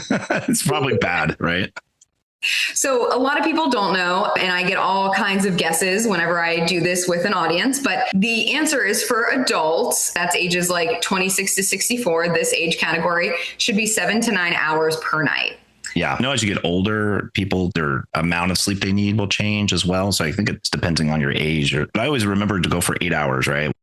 It's probably bad, right? So a lot of people don't know, and I get all kinds of guesses whenever I do this with an audience, but the answer is for adults, that's ages like 26 to 64, this age category should be 7 to 9 hours per night. Yeah. You know, as you get older, people, their amount of sleep they need will change as well. So I think it's depending on your age. But I always remember to go for 8 hours, right?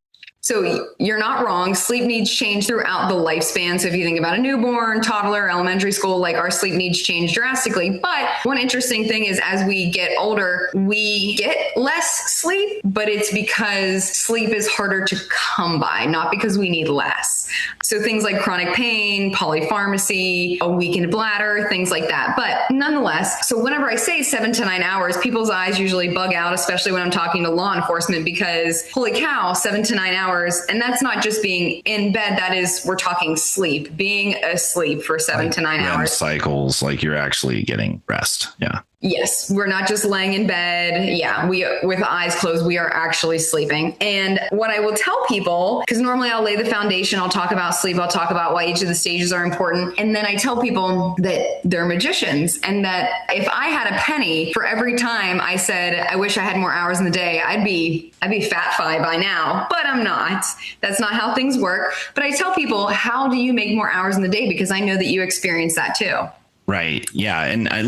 So you're not wrong. Sleep needs change throughout the lifespan. So if you think about a newborn, toddler, elementary school, like our sleep needs change drastically. But one interesting thing is as we get older, we get less sleep, but it's because sleep is harder to come by, not because we need less. So things like chronic pain, polypharmacy, a weakened bladder, things like that. But nonetheless, so whenever I say 7 to 9 hours, people's eyes usually bug out, especially when I'm talking to law enforcement, because holy cow, 7 to 9 hours. And that's not just being in bed. That is, we're talking sleep, being asleep for 7 to 9 hours. Cycles, like you're actually getting rest. Yeah. Yes, we're not just laying in bed. Yeah, we with eyes closed, we are actually sleeping. And what I will tell people, because normally I'll lay the foundation, I'll talk about sleep, I'll talk about why each of the stages are important. And then I tell people that they're magicians and that if I had a penny for every time I said, I wish I had more hours in the day, I'd be fat-fi by now, but I'm not. That's not how things work. But I tell people, how do you make more hours in the day? Because I know that you experience that too. Right. Yeah. And I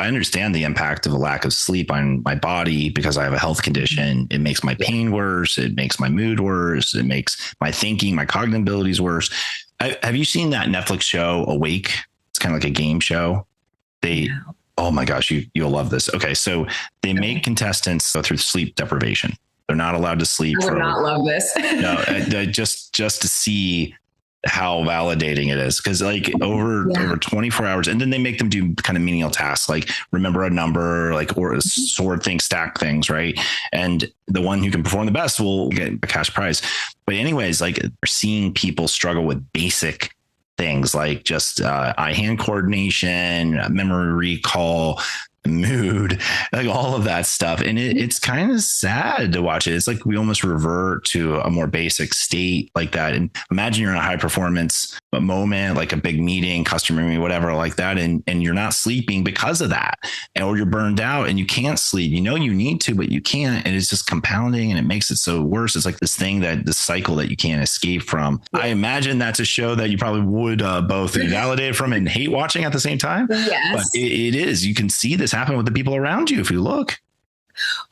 understand the impact of a lack of sleep on my body because I have a health condition. It makes my pain worse. It makes my mood worse. It makes my thinking, my cognitive abilities worse. Have you seen that Netflix show Awake? It's kind of like a game show. Oh my gosh, you'll love this. Okay. So they make contestants go through sleep deprivation. They're not allowed to sleep. I would not love this. No, just to see how validating it is, because like over 24 hours, and then they make them do kind of menial tasks like remember a number, like or sort things, stack things, right? And the one who can perform the best will get a cash prize. But anyways, like seeing people struggle with basic things like just eye-hand coordination, memory recall, mood, like all of that stuff. And it's kind of sad to watch it. It's like we almost revert to a more basic state like that. And imagine you're in a high performance moment, like a big meeting, customer meeting, whatever like that. And you're not sleeping because of that, or you're burned out and you can't sleep. You know, you need to, but you can't. And it's just compounding and it makes it so worse. It's like this cycle that you can't escape from. I imagine that's a show that you probably would both validate from and hate watching at the same time. Yes. But it is, you can see this happen with the people around you if you look.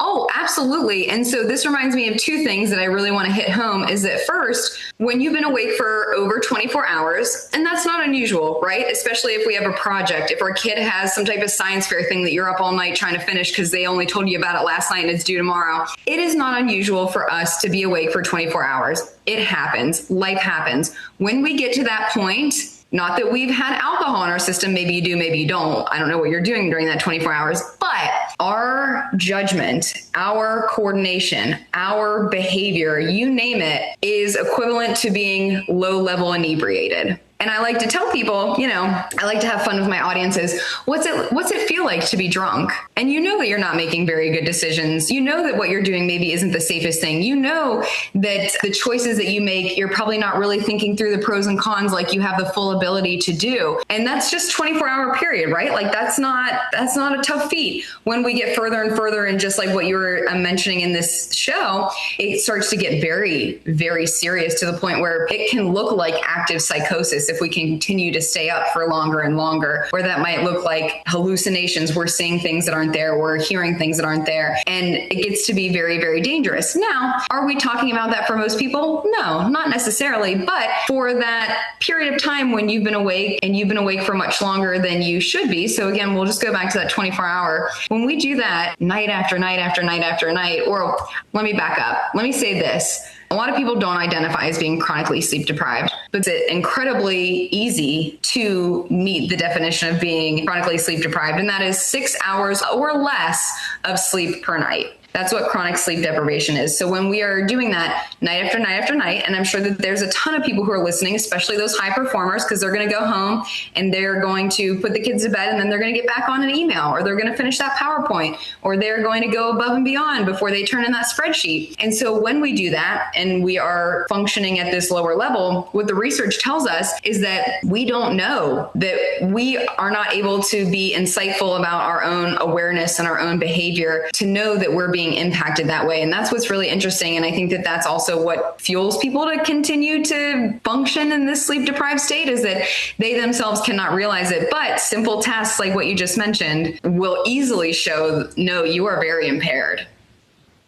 Oh, absolutely. And so this reminds me of two things that I really want to hit home is that first, when you've been awake for over 24 hours, and that's not unusual, right? Especially if we have a project, if our kid has some type of science fair thing that you're up all night trying to finish because they only told you about it last night and it's due tomorrow. It is not unusual for us to be awake for 24 hours. It happens. Life happens. When we get to that point, not that we've had alcohol in our system. Maybe you do, maybe you don't. I don't know what you're doing during that 24 hours, but our judgment, our coordination, our behavior, you name it, is equivalent to being low level inebriated. And I like to tell people, you know, I like to have fun with my audiences. What's it feel like to be drunk? And you know that you're not making very good decisions. You know that what you're doing maybe isn't the safest thing. You know that the choices that you make, you're probably not really thinking through the pros and cons like you have the full ability to do. And that's just 24-hour period, right? Like that's not a tough feat. When we get further and further, and just like what you were mentioning in this show, it starts to get very, very serious to the point where it can look like active psychosis if we continue to stay up for longer and longer, where that might look like hallucinations. We're seeing things that aren't there. We're hearing things that aren't there. And it gets to be very, very dangerous. Now, are we talking about that for most people? No, not necessarily. But for that period of time when you've been awake and you've been awake for much longer than you should be. So again, we'll just go back to that 24-hour. When we do that night after night after night after night, or let me back up. Let me say this. A lot of people don't identify as being chronically sleep deprived, but it's incredibly easy to meet the definition of being chronically sleep deprived, and that is 6 hours or less of sleep per night. That's what chronic sleep deprivation is. So when we are doing that night after night after night, and I'm sure that there's a ton of people who are listening, especially those high performers, because they're going to go home and they're going to put the kids to bed and then they're going to get back on an email, or they're going to finish that PowerPoint, or they're going to go above and beyond before they turn in that spreadsheet. And so when we do that and we are functioning at this lower level, what the research tells us is that we don't know, that we are not able to be insightful about our own awareness and our own behavior to know that we're being impacted that way. And that's what's really interesting. And I think that that's also what fuels people to continue to function in this sleep deprived state, is that they themselves cannot realize it. But simple tasks like what you just mentioned will easily show, no, you are very impaired.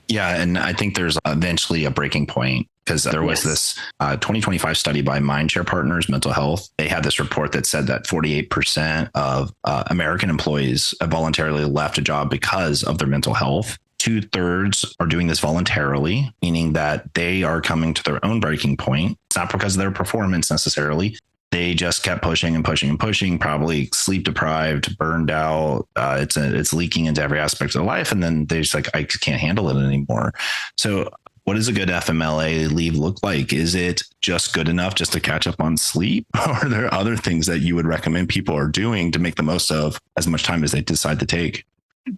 Yeah. And I think there's eventually a breaking point, because there was this 2025 study by Mindshare Partners Mental Health. They had this report that said that 48% of American employees have voluntarily left a job because of their mental health. 2/3 are doing this voluntarily, meaning that they are coming to their own breaking point. It's not because of their performance necessarily. They just kept pushing and pushing and pushing, probably sleep deprived, burned out. It's leaking into every aspect of their life. And then they're just like, I can't handle it anymore. So what does a good FMLA leave look like? Is it just good enough just to catch up on sleep? Or are there other things that you would recommend people are doing to make the most of as much time as they decide to take?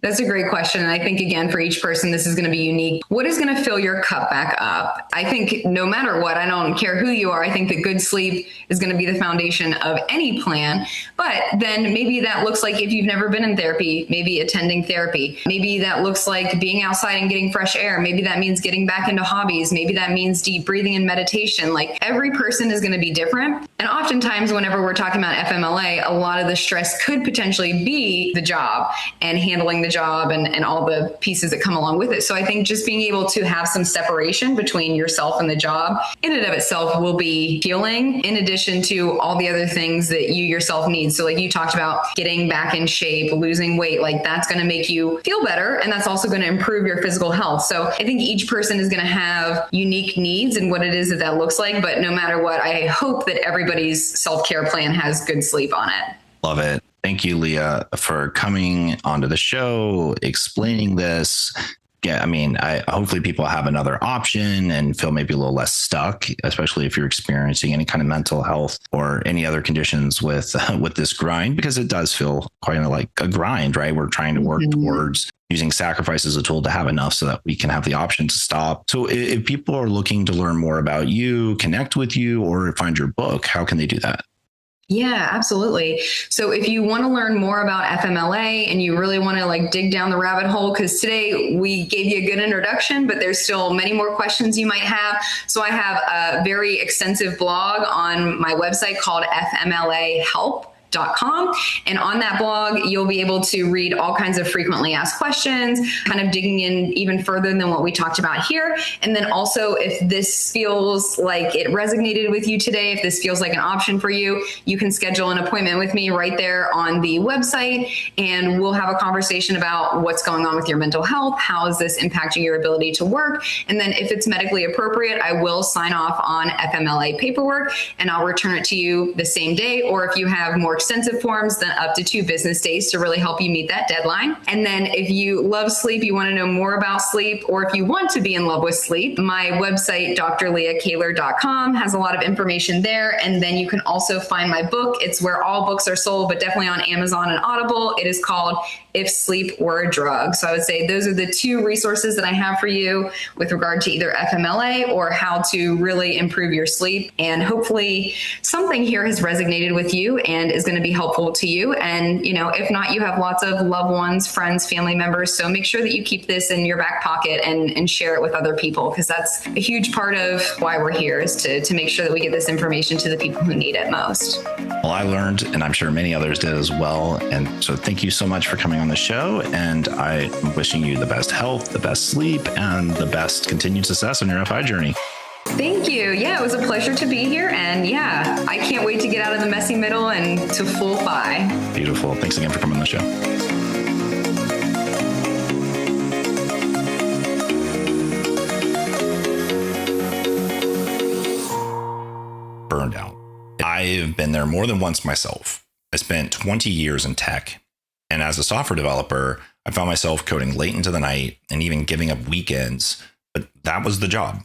That's a great question. And I think, again, for each person, this is going to be unique. What is going to fill your cup back up? I think no matter what, I don't care who you are, I think that good sleep is going to be the foundation of any plan. But then maybe that looks like, if you've never been in therapy, maybe attending therapy. Maybe that looks like being outside and getting fresh air. Maybe that means getting back into hobbies. Maybe that means deep breathing and meditation. Like, every person is going to be different. And oftentimes, whenever we're talking about FMLA, a lot of the stress could potentially be the job and handling the job and all the pieces that come along with it. So I think just being able to have some separation between yourself and the job in and of itself will be healing, in addition to all the other things that you yourself need. So like you talked about, getting back in shape, losing weight, like that's going to make you feel better. And that's also going to improve your physical health. So I think each person is going to have unique needs and what it is that that looks like. But no matter what, I hope that everybody's self-care plan has good sleep on it. Love it. Thank you, Leah, for coming onto the show, explaining this. Yeah, I mean, hopefully people have another option and feel maybe a little less stuck, especially if you're experiencing any kind of mental health or any other conditions with this grind, because it does feel quite like a grind, right? We're trying to work towards using sacrifice as a tool to have enough so that we can have the option to stop. So if people are looking to learn more about you, connect with you, or find your book, how can they do that? Yeah, absolutely. So if you want to learn more about FMLA and you really want to like dig down the rabbit hole, because today we gave you a good introduction, but there's still many more questions you might have. So I have a very extensive blog on my website called FMLA Help.com. And on that blog, you'll be able to read all kinds of frequently asked questions, kind of digging in even further than what we talked about here. And then also, if this feels like it resonated with you today, if this feels like an option for you, you can schedule an appointment with me right there on the website, and we'll have a conversation about what's going on with your mental health. How is this impacting your ability to work? And then if it's medically appropriate, I will sign off on FMLA paperwork and I'll return it to you the same day. Or if you have more extensive forms, then up to 2 business days to really help you meet that deadline. And then if you love sleep, you want to know more about sleep, or if you want to be in love with sleep, my website, drleahkaler.com, has a lot of information there. And then you can also find my book. It's where all books are sold, but definitely on Amazon and Audible. It is called If Sleep Were a Drug. So I would say those are the 2 resources that I have for you with regard to either FMLA or how to really improve your sleep. And hopefully something here has resonated with you and is going to be helpful to you. And, you know, if not, you have lots of loved ones, friends, family members. So make sure that you keep this in your back pocket and share it with other people, because that's a huge part of why we're here, is to make sure that we get this information to the people who need it most. Well, I learned, and I'm sure many others did as well. And so thank you so much for coming on the show. And I'm wishing you the best health, the best sleep, and the best continued success on your FI journey. Thank you. Yeah, it was a pleasure to be here. And yeah, I can't wait to get out of the messy middle and to full FI. Beautiful. Thanks again for coming on the show. Burnout. I've been there more than once myself. I spent 20 years in tech. And as a software developer, I found myself coding late into the night and even giving up weekends. But that was the job.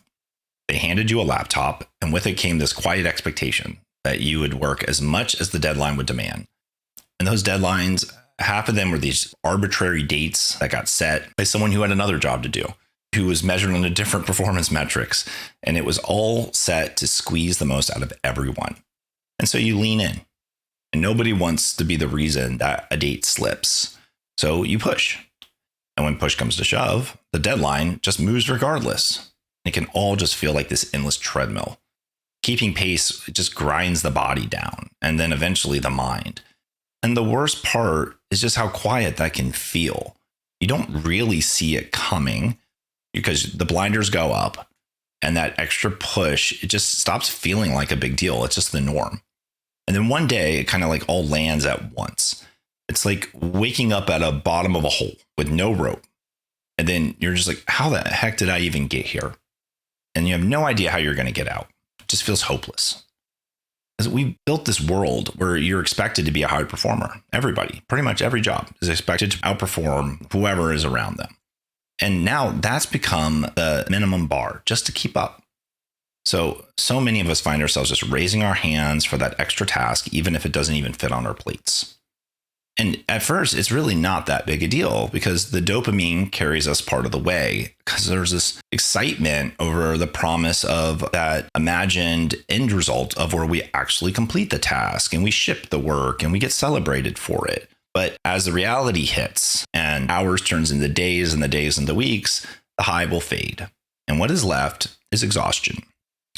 They handed you a laptop, and with it came this quiet expectation that you would work as much as the deadline would demand. And those deadlines, half of them were these arbitrary dates that got set by someone who had another job to do, who was measured on a different performance metrics. And it was all set to squeeze the most out of everyone. And so you lean in, and nobody wants to be the reason that a date slips. So you push. And when push comes to shove, the deadline just moves regardless. It can all just feel like this endless treadmill. Keeping pace, it just grinds the body down, and then eventually the mind. And the worst part is just how quiet that can feel. You don't really see it coming because the blinders go up, and that extra push, it just stops feeling like a big deal. It's just the norm. And then one day it kind of like all lands at once. It's like waking up at a bottom of a hole with no rope. And then you're just like, how the heck did I even get here? And you have no idea how you're going to get out. It just feels hopeless. As we built this world where you're expected to be a high performer. Everybody, pretty much every job is expected to outperform whoever is around them. And now that's become the minimum bar just to keep up. So many of us find ourselves just raising our hands for that extra task, even if it doesn't even fit on our plates. And at first, it's really not that big a deal because the dopamine carries us part of the way because there's this excitement over the promise of that imagined end result of where we actually complete the task and we ship the work and we get celebrated for it. But as the reality hits and hours turns into days and the days into weeks, the high will fade. And what is left is exhaustion.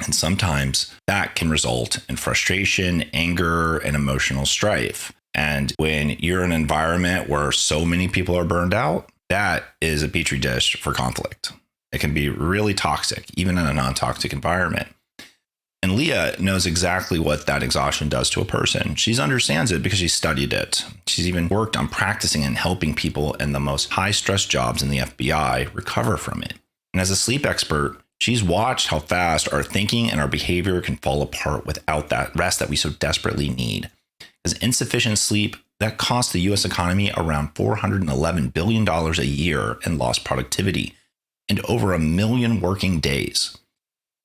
And sometimes that can result in frustration, anger, and emotional strife. And when you're in an environment where so many people are burned out, that is a petri dish for conflict. It can be really toxic, even in a non-toxic environment. And LEAH knows exactly what that exhaustion does to a person. She understands it because she studied it. She's even worked on practicing and helping people in the most high-stress jobs in the FBI recover from it. And as a sleep expert, she's watched how fast our thinking and our behavior can fall apart without that rest that we so desperately need. Because insufficient sleep, that costs the U.S. economy around $411 billion a year in lost productivity and over 1 million working days.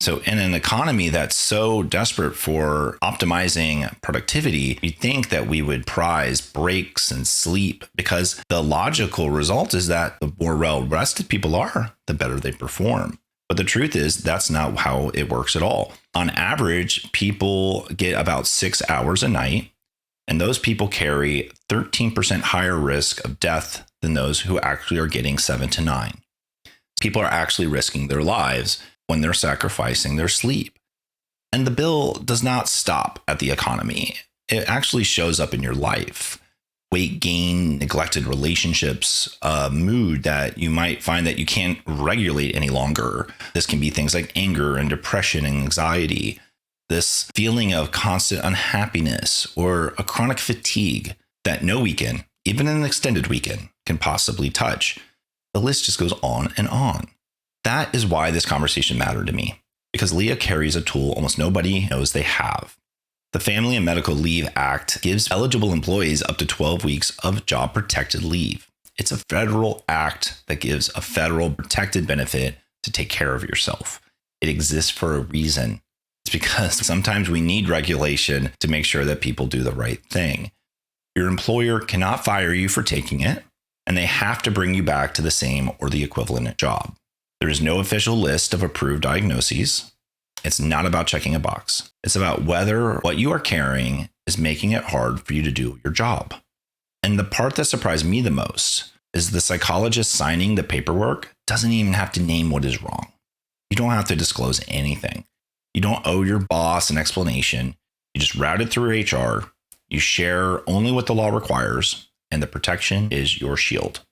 So in an economy that's so desperate for optimizing productivity, you'd think that we would prize breaks and sleep because the logical result is that the more well-rested people are, the better they perform. But the truth is that's not how it works at all. On average, people get about 6 hours a night. And those people carry 13% higher risk of death than those who actually are getting 7 to 9. People are actually risking their lives when they're sacrificing their sleep. And the bill does not stop at the economy. It actually shows up in your life. Weight gain, neglected relationships, mood that you might find that you can't regulate any longer. This can be things like anger and depression and anxiety. This feeling of constant unhappiness or a chronic fatigue that no weekend, even an extended weekend, can possibly touch. The list just goes on and on. That is why this conversation mattered to me, because LEAH carries a tool almost nobody knows they have. The Family and Medical Leave Act gives eligible employees up to 12 weeks of job protected leave. It's a federal act that gives a federal protected benefit to take care of yourself. It exists for a reason. It's because sometimes we need regulation to make sure that people do the right thing. Your employer cannot fire you for taking it, and they have to bring you back to the same or the equivalent job. There is no official list of approved diagnoses. It's not about checking a box. It's about whether what you are carrying is making it hard for you to do your job. And the part that surprised me the most is the psychologist signing the paperwork doesn't even have to name what is wrong. You don't have to disclose anything. You don't owe your boss an explanation. You just route it through HR. You share only what the law requires, and the protection is your shield.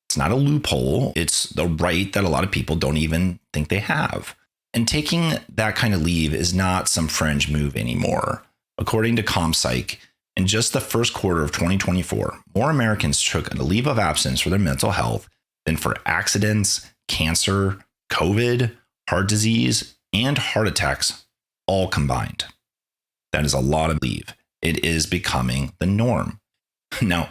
It's not a loophole. It's the right that a lot of people don't even think they have. And taking that kind of leave is not some fringe move anymore. According to ComPsych, in just the first quarter of 2024, more Americans took a leave of absence for their mental health than for accidents, cancer, COVID, heart disease, and heart attacks all combined. That is a lot of leave. It is becoming the norm. Now,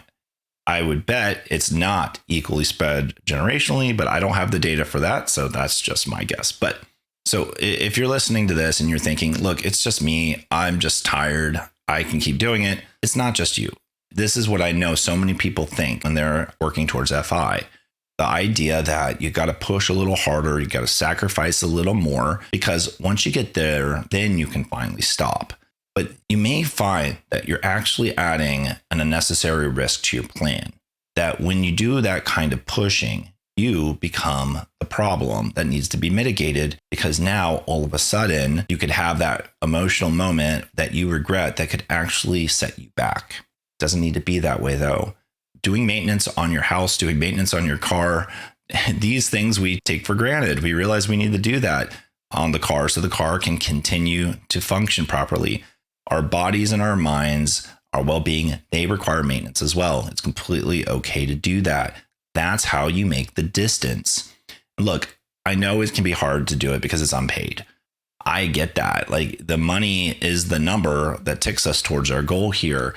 I would bet it's not equally spread generationally, but I don't have the data for that. So that's just my guess. But so if you're listening to this and you're thinking, look, it's just me, I'm just tired, I can keep doing it. It's not just you. This is what I know so many people think when they're working towards FI. The idea that you got to push a little harder, you got to sacrifice a little more, because once you get there, then you can finally stop. But you may find that you're actually adding an unnecessary risk to your plan. That when you do that kind of pushing, you become the problem that needs to be mitigated, because now all of a sudden you could have that emotional moment that you regret that could actually set you back. It doesn't need to be that way though. Doing maintenance on your house, doing maintenance on your car, these things we take for granted. We realize we need to do that on the car so the car can continue to function properly. Our bodies and our minds, our well-being, they require maintenance as well. It's completely okay to do that. That's how you make the distance. Look, I know it can be hard to do it because it's unpaid. I get that. Like, the money is the number that ticks us towards our goal here.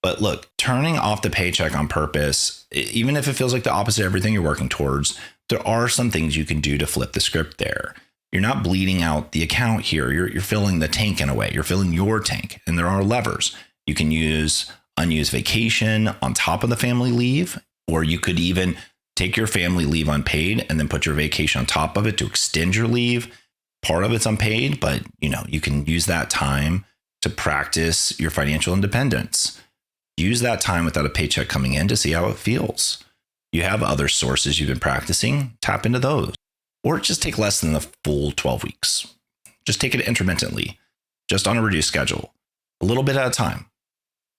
But look, turning off the paycheck on purpose, even if it feels like the opposite of everything you're working towards, there are some things you can do to flip the script there. You're not bleeding out the account here. You're filling the tank in a way. You're filling your tank, and there are levers. You can use unused vacation on top of the family leave, or you could even take your family leave unpaid and then put your vacation on top of it to extend your leave. Part of it's unpaid, but you can use that time to practice your financial independence. Use that time without a paycheck coming in to see how it feels. You have other sources you've been practicing, tap into those. Or just take less than the full 12 weeks. Just take it intermittently, just on a reduced schedule, a little bit at a time.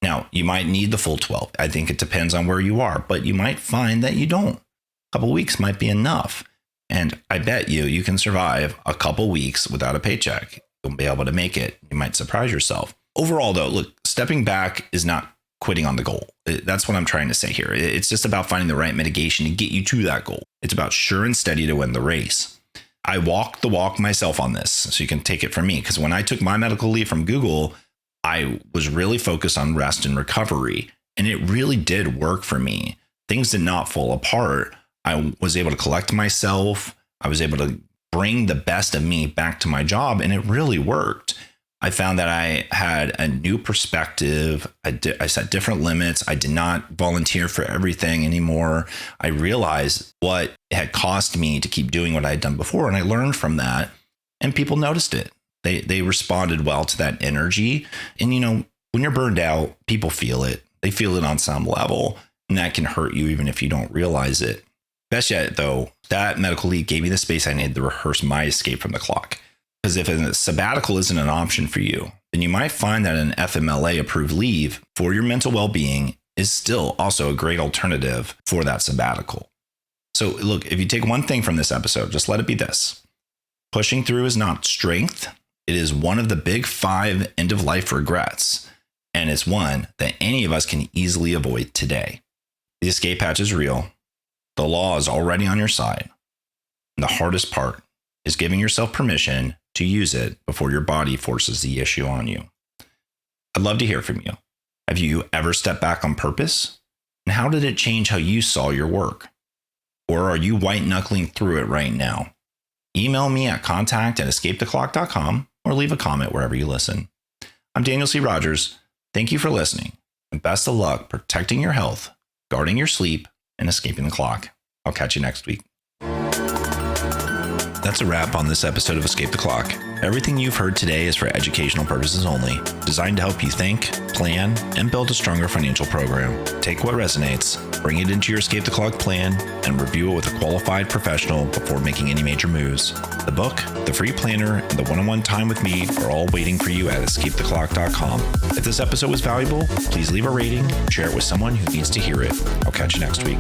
Now, you might need the full 12. I think it depends on where you are, but you might find that you don't. A couple weeks might be enough. And I bet you can survive a couple weeks without a paycheck. You'll be able to make it. You might surprise yourself. Overall, though, look, stepping back is not quitting on the goal. That's what I'm trying to say here. It's just about finding the right mitigation to get you to that goal. It's about sure and steady to win the race. I walked the walk myself on this, so you can take it from me. Because when I took my medical leave from Google, I was really focused on rest and recovery, and it really did work for me. Things did not fall apart. I was able to collect myself. I was able to bring the best of me back to my job, and it really worked. I found that I had a new perspective. I set different limits. I did not volunteer for everything anymore. I realized what it had cost me to keep doing what I had done before, and I learned from that, and people noticed it. They responded well to that energy. And, when you're burned out, people feel it. They feel it on some level, and that can hurt you even if you don't realize it. Best yet, though, that medical leave gave me the space I needed to rehearse my escape from the clock. Because if a sabbatical isn't an option for you, then you might find that an FMLA approved leave for your mental well-being is still also a great alternative for that sabbatical. So look, if you take one thing from this episode, just let it be this. Pushing through is not strength. It is one of the big 5 end-of-life regrets. And it's one that any of us can easily avoid today. The escape hatch is real. The law is already on your side. And the hardest part is giving yourself permission to use it before your body forces the issue on you. I'd love to hear from you. Have you ever stepped back on purpose? And how did it change how you saw your work? Or are you white knuckling through it right now? Email me at contact@escapetheclock.com or leave a comment wherever you listen. I'm Daniel C. Rogers. Thank you for listening, and best of luck protecting your health, guarding your sleep, and escaping the clock. I'll catch you next week. That's a wrap on this episode of Escape the Clock. Everything you've heard today is for educational purposes only, designed to help you think, plan, and build a stronger financial program. Take what resonates, bring it into your Escape the Clock plan, and review it with a qualified professional before making any major moves. The book, the free planner, and the one-on-one time with me are all waiting for you at escapetheclock.com. If this episode was valuable, please leave a rating, share it with someone who needs to hear it. I'll catch you next week.